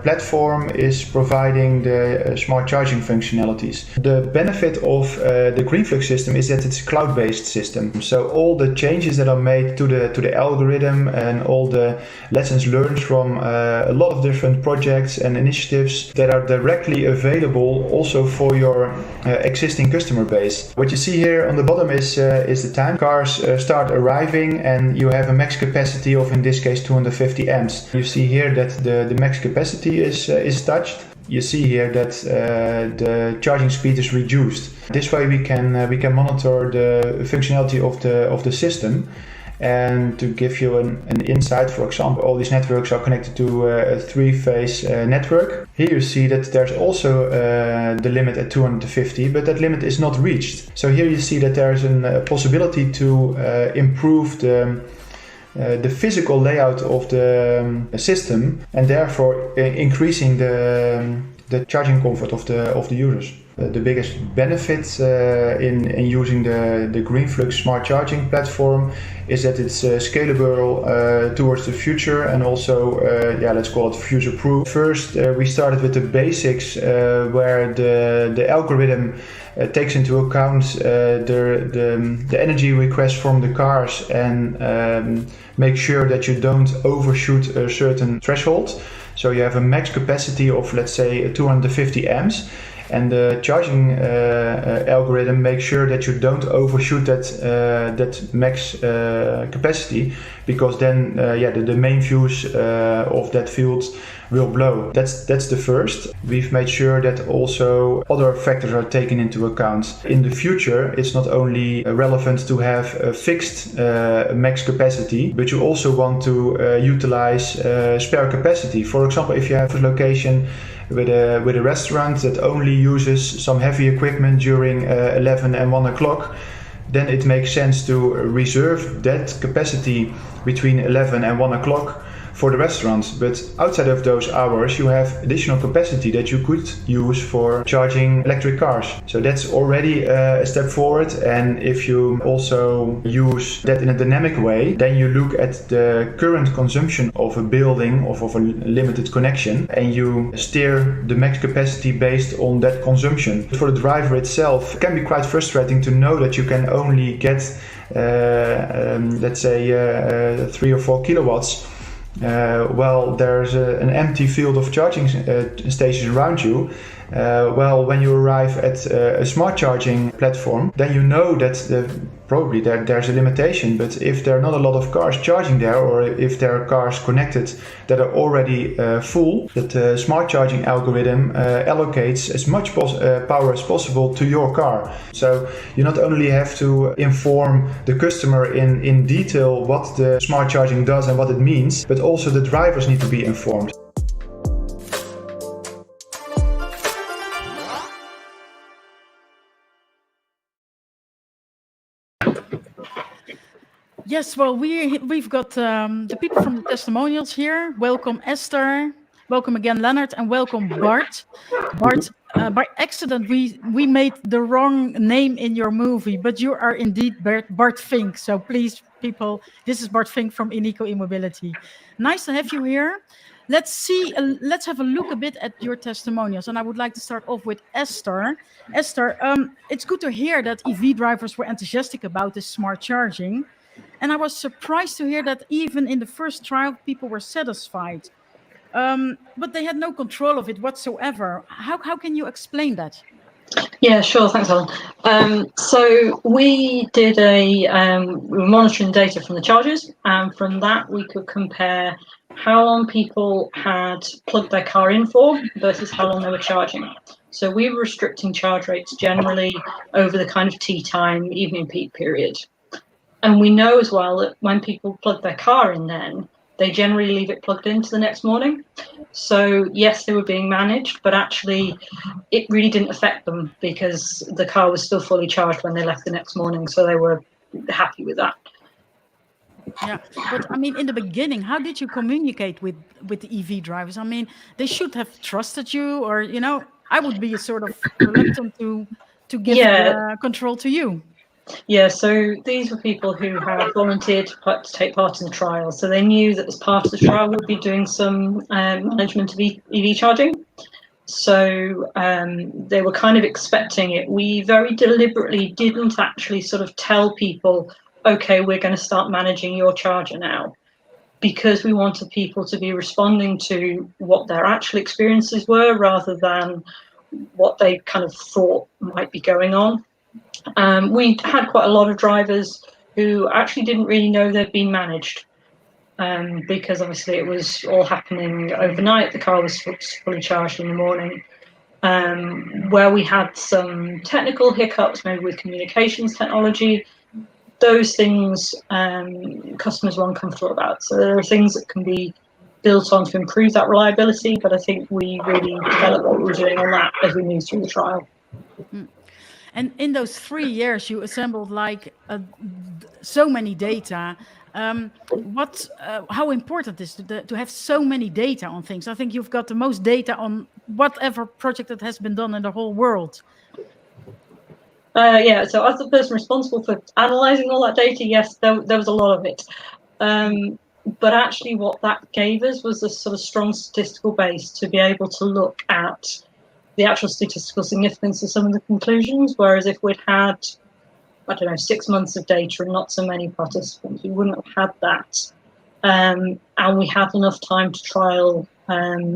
[SPEAKER 1] platform is providing the smart charging functionalities. The benefit of the Greenflux system is that it's a cloud-based system. So all the changes that are made to the algorithm and all the lessons learned from a lot of different projects and initiatives that are directly available also for your existing customer base. What you see here on the bottom is the time. Cars start arriving and you have a max capacity of, in this case, 250 amps. You see here that the max capacity is touched. You see here that the charging speed is reduced. This way we can monitor the functionality of the system. And to give you an insight, for example, all these networks are connected to a three-phase network. Here you see that there's also the limit at 250, but that limit is not reached. So here you see that there's a possibility to improve the physical layout of the system, and therefore increasing the charging comfort of the users. The biggest benefit in using the Greenflux smart charging platform is that it's scalable towards the future, and also let's call it future-proof. First, we started with the basics where the algorithm takes into account the energy request from the cars and make sure that you don't overshoot a certain threshold. So you have a max capacity of, let's say, 250 amps. And the charging algorithm makes sure that you don't overshoot that max capacity, because then the main fuse of that field will blow. That's the first. We've made sure that also other factors are taken into account. In the future, it's not only relevant to have a fixed max capacity, but you also want to utilize spare capacity. For example, if you have a location with a restaurant that only uses some heavy equipment during 11 and 1 o'clock, then it makes sense to reserve that capacity between 11 and 1 o'clock for the restaurants. But outside of those hours, you have additional capacity that you could use for charging electric cars. So that's already a step forward. And if you also use that in a dynamic way, then you look at the current consumption of a building of a limited connection, and you steer the max capacity based on that consumption. For the driver itself, it can be quite frustrating to know that you can only get let's say 3 or 4 kilowatts. Well, there's an empty field of charging stations around you. Well, when you arrive at a smart charging platform, then you know that probably there's a limitation. But if there are not a lot of cars charging there, or if there are cars connected that are already full, that the smart charging algorithm allocates as much power as possible to your car. So you not only have to inform the customer in detail what the smart charging does and what it means, but also the drivers need to be informed.
[SPEAKER 3] Yes, well, we've got the people from the testimonials here. Welcome, Esther. Welcome again, Leonard, and welcome, Bart. Bart, by accident, we made the wrong name in your movie, but you are indeed Bart Fink. So please, people, this is Bart Fink from Ocoee Mobility. Nice to have you here. Let's have a look a bit at your testimonials, and I would like to start off with Esther. Esther, it's good to hear that EV drivers were enthusiastic about this smart charging. And I was surprised to hear that even in the first trial, people were satisfied. But they had no control of it whatsoever. How can you explain that?
[SPEAKER 2] Yeah, sure. Thanks, Alan. So we did we were monitoring data from the chargers, and from that we could compare how long people had plugged their car in for versus how long they were charging. So we were restricting charge rates generally over the kind of tea time, evening peak period. And we know as well that when people plug their car in then, they generally leave it plugged into the next morning. So yes, they were being managed, but actually it really didn't affect them because the car was still fully charged when they left the next morning. So they were happy with that.
[SPEAKER 3] Yeah, but I mean, in the beginning, how did you communicate with the EV drivers? I mean, they should have trusted you, or, you know, I would be sort of reluctant to give control to you.
[SPEAKER 2] Yeah, so these were people who had volunteered to take part in the trial. So they knew that as part of the trial, we'd be doing some management of EV charging. So they were kind of expecting it. We very deliberately didn't actually sort of tell people, okay, we're going to start managing your charger now, because we wanted people to be responding to what their actual experiences were rather than what they kind of thought might be going on. We had quite a lot of drivers who actually didn't really know they'd been managed because obviously it was all happening overnight. The car was fully charged in the morning. Where we had some technical hiccups, maybe with communications technology, those things customers were uncomfortable about. So there are things that can be built on to improve that reliability, but I think we really developed what we were doing on that as we moved through the trial.
[SPEAKER 3] Mm. And in those 3 years, you assembled like so many data. How important is it to have so many data on things? I think you've got the most data on whatever project that has been done in the whole world.
[SPEAKER 2] Yeah, so as the person responsible for analysing all that data, yes, there was a lot of it. But actually what that gave us was a sort of strong statistical base to be able to look at the actual statistical significance of some of the conclusions, whereas if we'd had, I don't know, 6 months of data and not so many participants, we wouldn't have had that. And we had enough time to trial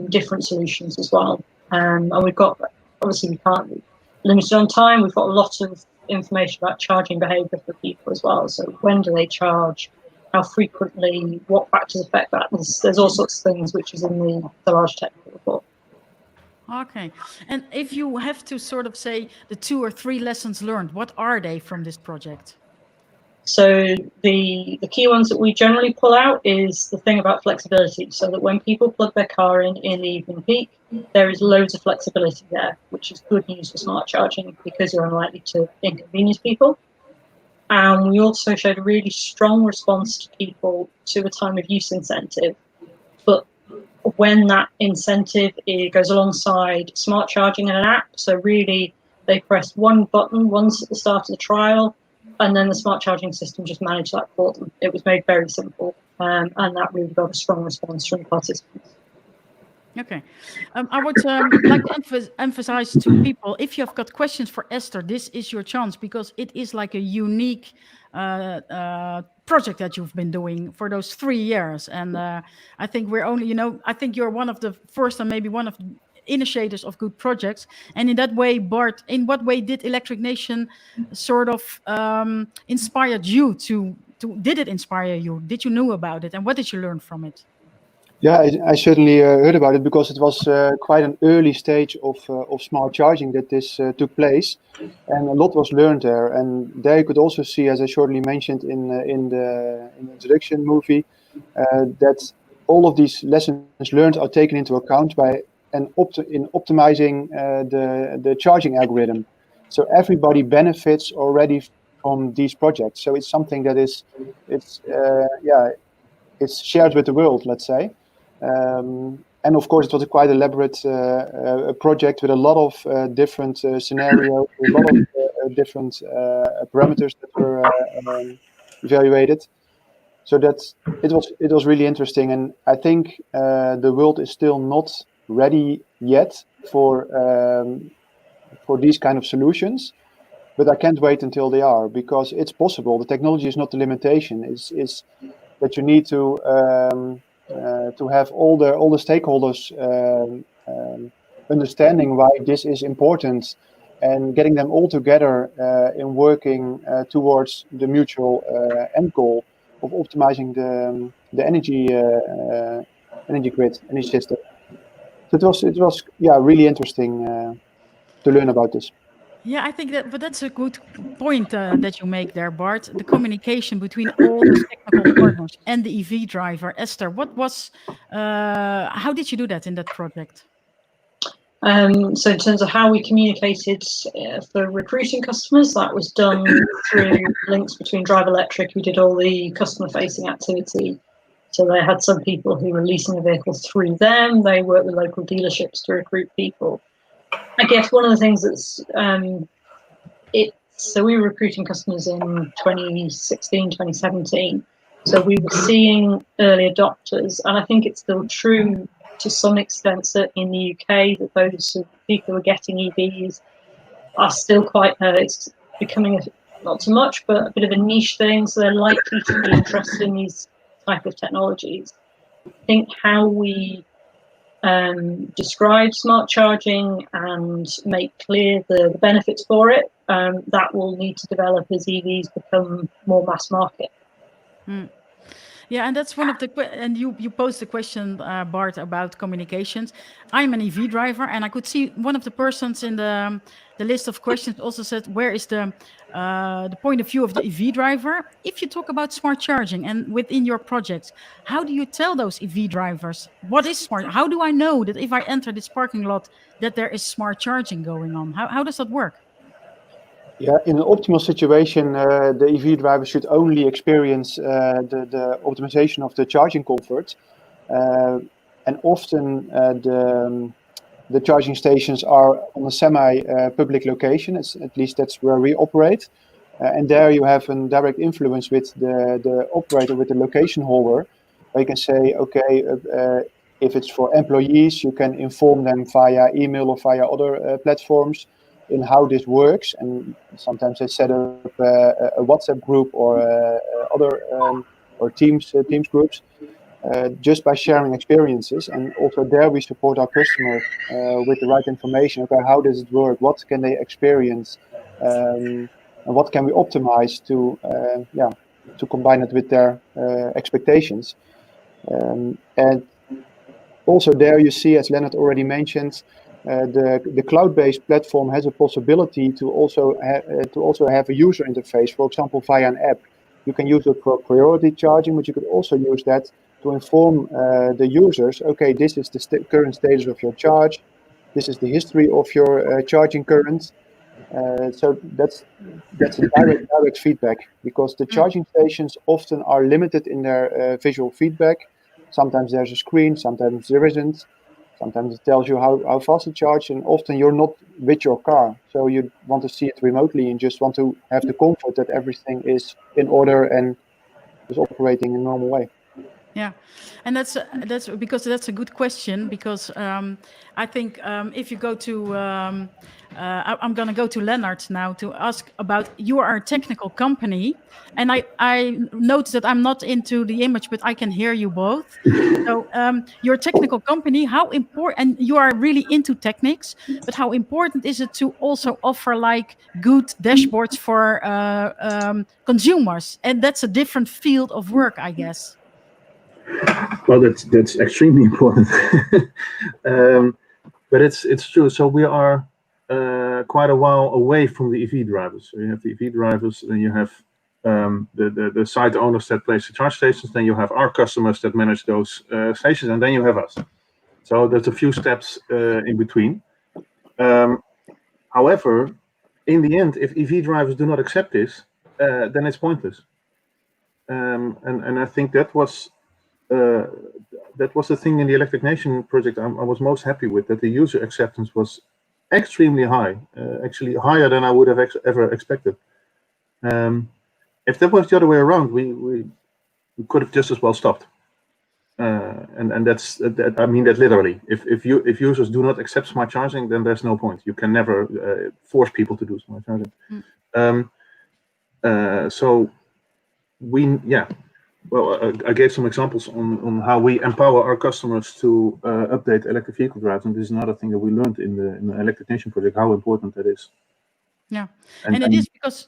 [SPEAKER 2] different solutions as well. And we've got, obviously we can't limit it on time, we've got a lot of information about charging behaviour for people as well. So when do they charge, how frequently, what factors affect that? There's all sorts of things which is in the large technical report.
[SPEAKER 3] Okay. And if you have to sort of say the 2 or 3 lessons learned, what are they from this project?
[SPEAKER 2] So the key ones that we generally pull out is the thing about flexibility. So that when people plug their car in the evening peak, there is loads of flexibility there, which is good news for smart charging because you're unlikely to inconvenience people. And we also showed a really strong response to people to a time of use incentive. but when that incentive goes alongside smart charging in an app, so really they press one button once at the start of the trial, and then the smart charging system just managed that for them. It was made very simple, and that really got a strong response from participants.
[SPEAKER 3] Okay. I would like to emphasize to people, if you have got questions for Esther, this is your chance, because it is like a unique project that you've been doing for those 3 years. And I think we're only, I think you're one of the first and maybe one of the initiators of good projects. And in that way, Bart, in what way did Electric Nation sort of inspired you did it inspire you? Did you know about it? And what did you learn from it?
[SPEAKER 6] Yeah, I certainly heard about it, because it was quite an early stage of smart charging that this took place, and a lot was learned there. And there you could also see, as I shortly mentioned in the introduction movie, that all of these lessons learned are taken into account in optimizing the charging algorithm. So everybody benefits already from these projects. So it's something that it's shared with the world, let's say. And of course, it was a quite elaborate project with a lot of different scenarios, a lot of different parameters that were evaluated. So it was really interesting, and I think the world is still not ready yet for these kind of solutions. But I can't wait until they are, because it's possible. The technology is not the limitation. It's that you need to have all the stakeholders understanding why this is important, and getting them all together in working towards the mutual end goal of optimizing the energy grid, energy system. So it was really interesting to learn about this.
[SPEAKER 3] Yeah, I think that's a good point that you make there, Bart. The communication between all the technical partners and the EV driver. Esther, how did you do that in that project?
[SPEAKER 2] So in terms of how we communicated for recruiting customers, that was done through links between Drive Electric, who did all the customer-facing activity. So they had some people who were leasing a vehicle through them. They worked with local dealerships to recruit people. I guess one of the things that's so we were recruiting customers in 2016, 2017. So we were seeing early adopters, and I think it's still true to some extent, certainly in the UK, that those people who are getting EVs are still quite, it's becoming not so much, but a bit of a niche thing. So they're likely to be interested in these type of technologies. I think how we describe smart charging and make clear the benefits for it, that will need to develop as EVs become more mass market.
[SPEAKER 3] Yeah, and that's one of and you posed the question, Bart, about communications. I'm an EV driver, and I could see one of the persons in the list of questions also said, where is the point of view of the EV driver? If you talk about smart charging and within your projects, how do you tell those EV drivers what is smart? How do I know that if I enter this parking lot that there is smart charging going on? How does that work?
[SPEAKER 6] Yeah, in an optimal situation, the EV driver should only experience the optimization of the charging comfort, and often the charging stations are on a semi-public location. At least that's where we operate, and there you have a direct influence with the operator, with the location holder, where you can say, okay, if it's for employees, you can inform them via email or via other platforms in how this works, and sometimes they set up a WhatsApp group or other or Teams groups, just by sharing experiences. And also there we support our customers with the right information. Okay, how does it work? What can they experience? And what can we optimize to combine it with their expectations? And also there you see, as Leonard already mentioned, the cloud-based platform has a possibility to also have a user interface, for example, via an app. You can use it for priority charging, but you could also use that to inform the users, okay, this is the current status of your charge, this is the history of your charging current. So that's a direct feedback, because the charging stations often are limited in their visual feedback, Sometimes there's a screen, sometimes there isn't. Sometimes it tells you how fast it charges, and often you're not with your car. So you want to see it remotely and just want to have the comfort that everything is in order and is operating in a normal way.
[SPEAKER 3] Yeah, and that's because that's a good question, because I think if you go to I'm going to go to Leonard now to ask about, you are a technical company, and I noticed that I'm not into the image, but I can hear you both. So you're a technical company. How important, and you are really into techniques, but how important is it to also offer like good dashboards for consumers? And that's a different field of work, I guess.
[SPEAKER 5] Well, that's extremely important. But it's true. So we are quite a while away from the EV drivers. So you have the EV drivers, then you have the site owners that place the charge stations, then you have our customers that manage those stations, and then you have us. So there's a few steps in between. However, in the end, if EV drivers do not accept this, then it's pointless. And I think that was the thing in the Electric Nation project I was most happy with, that the user acceptance was extremely high, actually higher than I would have ever expected. If that was the other way around, we could have just as well stopped. And that's I mean that literally. If users do not accept smart charging, then there's no point. You can never force people to do smart charging. So I gave some examples on how we empower our customers to update electric vehicle drives, and this is another thing that we learned in the Electric Nation project, how important that is.
[SPEAKER 3] Yeah, and it is because,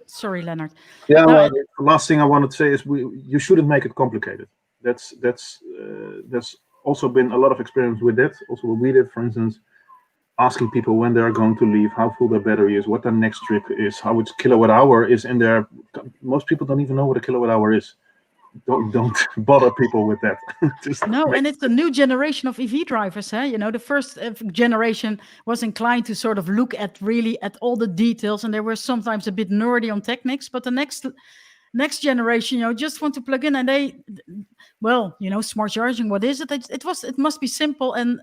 [SPEAKER 3] sorry, Leonard.
[SPEAKER 5] Yeah, well, the last thing I wanted to say is you shouldn't make it complicated. There's also been a lot of experience with that. Also what we did, for instance, asking people when they are going to leave, how full their battery is, what their next trip is, how much kilowatt hour is in there. Most people don't even know what a kilowatt hour is. Don't bother people with that.
[SPEAKER 3] And it's the new generation of EV drivers. The first generation was inclined to sort of look at all the details, and they were sometimes a bit nerdy on techniques. But the next generation, just want to plug in, and smart charging. What is it? It must be simple, and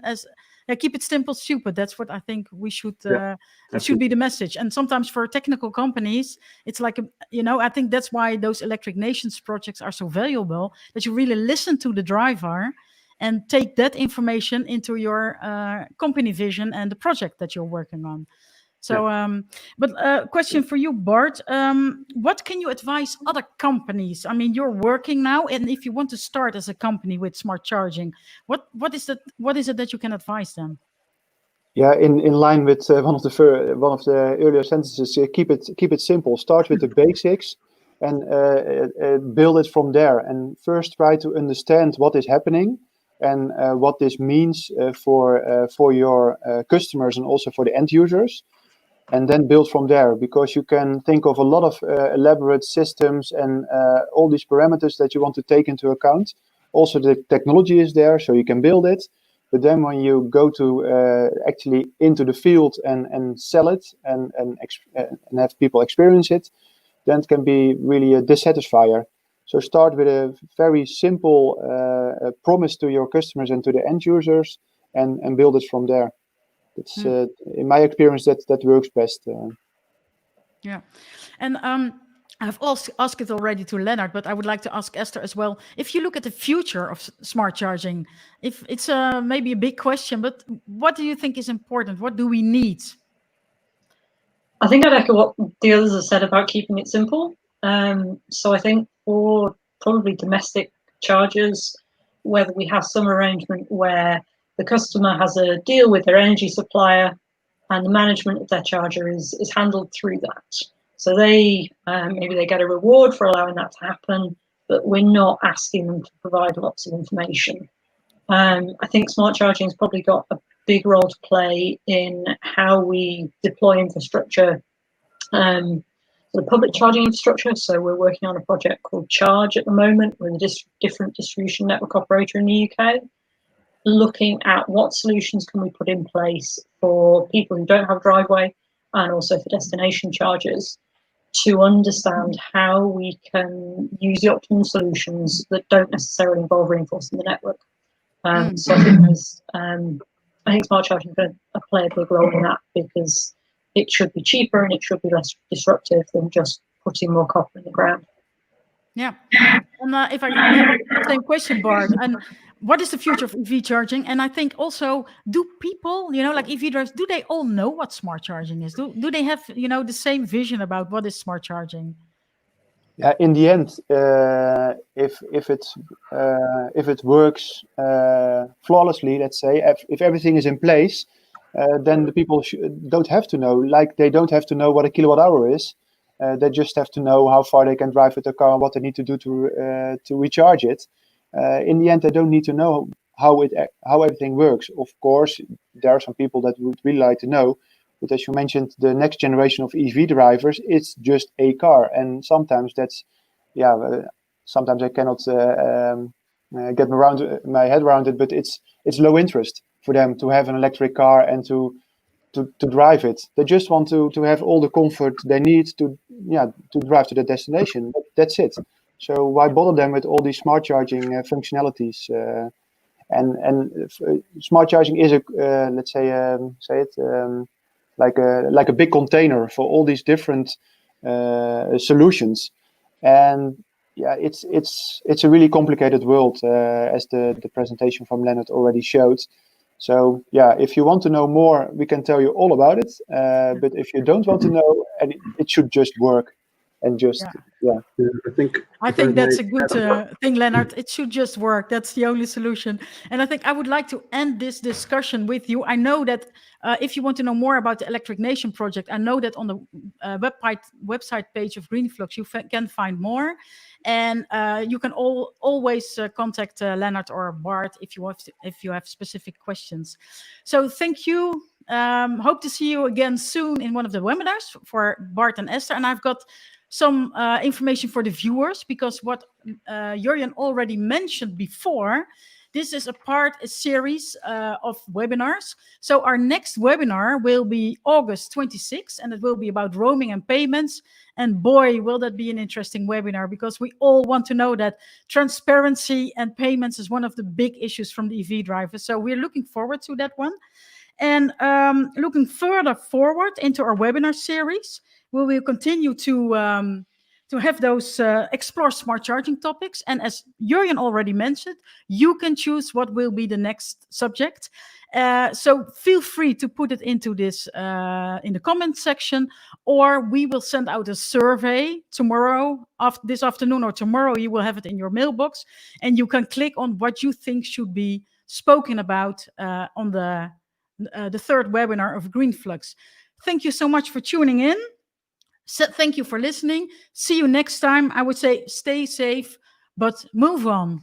[SPEAKER 3] keep it simple, stupid. That's what I think we should. It should be the message. And sometimes for technical companies, it's like I think that's why those Electric Nations projects are so valuable. That you really listen to the driver and take that information into your company vision and the project that you're working on. So, but question for you, Bart. What can you advise other companies? I mean, you're working now, and if you want to start as a company with smart charging, what is it that you can advise them?
[SPEAKER 6] Yeah, in line with one of the earlier sentences, keep it simple. Start with the basics and build it from there. And first, try to understand what is happening and what this means for your customers and also for the end users. And then build from there, because you can think of a lot of elaborate systems and all these parameters that you want to take into account. Also, the technology is there, so you can build it. But then when you go to actually into the field and sell it and have people experience it, then it can be really a dissatisfier. So start with a very simple promise to your customers and to the end users, and build it from there. It's in my experience that works best.
[SPEAKER 3] Yeah, and I've also asked it already to Leonard, but I would like to ask Esther as well. If you look at the future of smart charging, if it's maybe a big question, but what do you think is important? What do we need?
[SPEAKER 2] I think I'd echo what the others have said about keeping it simple. So I think for probably domestic chargers, whether we have some arrangement where the customer has a deal with their energy supplier and the management of their charger is handled through that. So they maybe they get a reward for allowing that to happen, but we're not asking them to provide lots of information. I think smart charging has probably got a big role to play in how we deploy infrastructure, the public charging infrastructure. So we're working on a project called Charge at the moment. We're a different distribution network operator in the UK, looking at what solutions can we put in place for people who don't have a driveway and also for destination chargers to understand how we can use the optimum solutions that don't necessarily involve reinforcing the network. So I think smart charging is going to play a big role in that, because it should be cheaper and it should be less disruptive than just putting more copper in the ground.
[SPEAKER 3] Yeah. And if I have the same question, Bart, and what is the future of EV charging? And I think also, do people, like EV drivers, do they all know what smart charging is? Do they have, the same vision about what is smart charging?
[SPEAKER 6] Yeah, in the end, if it works flawlessly, let's say, if everything is in place, then the people don't have to know. Like, they don't have to know what a kilowatt hour is. They just have to know how far they can drive with the car and what they need to do to recharge it. In the end, they don't need to know how everything works. Of course, there are some people that would really like to know. But as you mentioned, the next generation of EV drivers, it's just a car, and sometimes sometimes I cannot get my head around it. But it's low interest for them to have an electric car and to drive it. They just want to have all the comfort they need to drive to the destination. That's it. So why bother them with all these smart charging functionalities? And smart charging is let's say like a big container for all these different solutions. And it's a really complicated world, as the presentation from Leonard already showed. So if you want to know more, we can tell you all about it. But if you don't want to know, it should just work. And just
[SPEAKER 3] I think that's a good thing, Leonard. It should just work. That's the only solution. And I think I would like to end this discussion with you. I know that if you want to know more about the Electric Nation project, I know that on the website page of Greenflux, you can find more. And you can always contact Leonard or Bart if you have specific questions. So thank you. Hope to see you again soon in one of the webinars for Bart and Esther. And I've got some information for the viewers, because what Jurjen already mentioned before, this is a series of webinars. So our next webinar will be August 26th, and it will be about roaming and payments. And boy, will that be an interesting webinar, because we all want to know that transparency and payments is one of the big issues from the EV drivers. So we're looking forward to that one. And looking further forward into our webinar series, we will continue to have those explore smart charging topics. And as Jurjen already mentioned, you can choose what will be the next subject. So feel free to put it into this in the comment section, or we will send out a survey tomorrow, this afternoon or tomorrow. You will have it in your mailbox, and you can click on what you think should be spoken about on the third webinar of Greenflux. Thank you so much for tuning in. So thank you for listening. See you next time. I would say stay safe, but move on.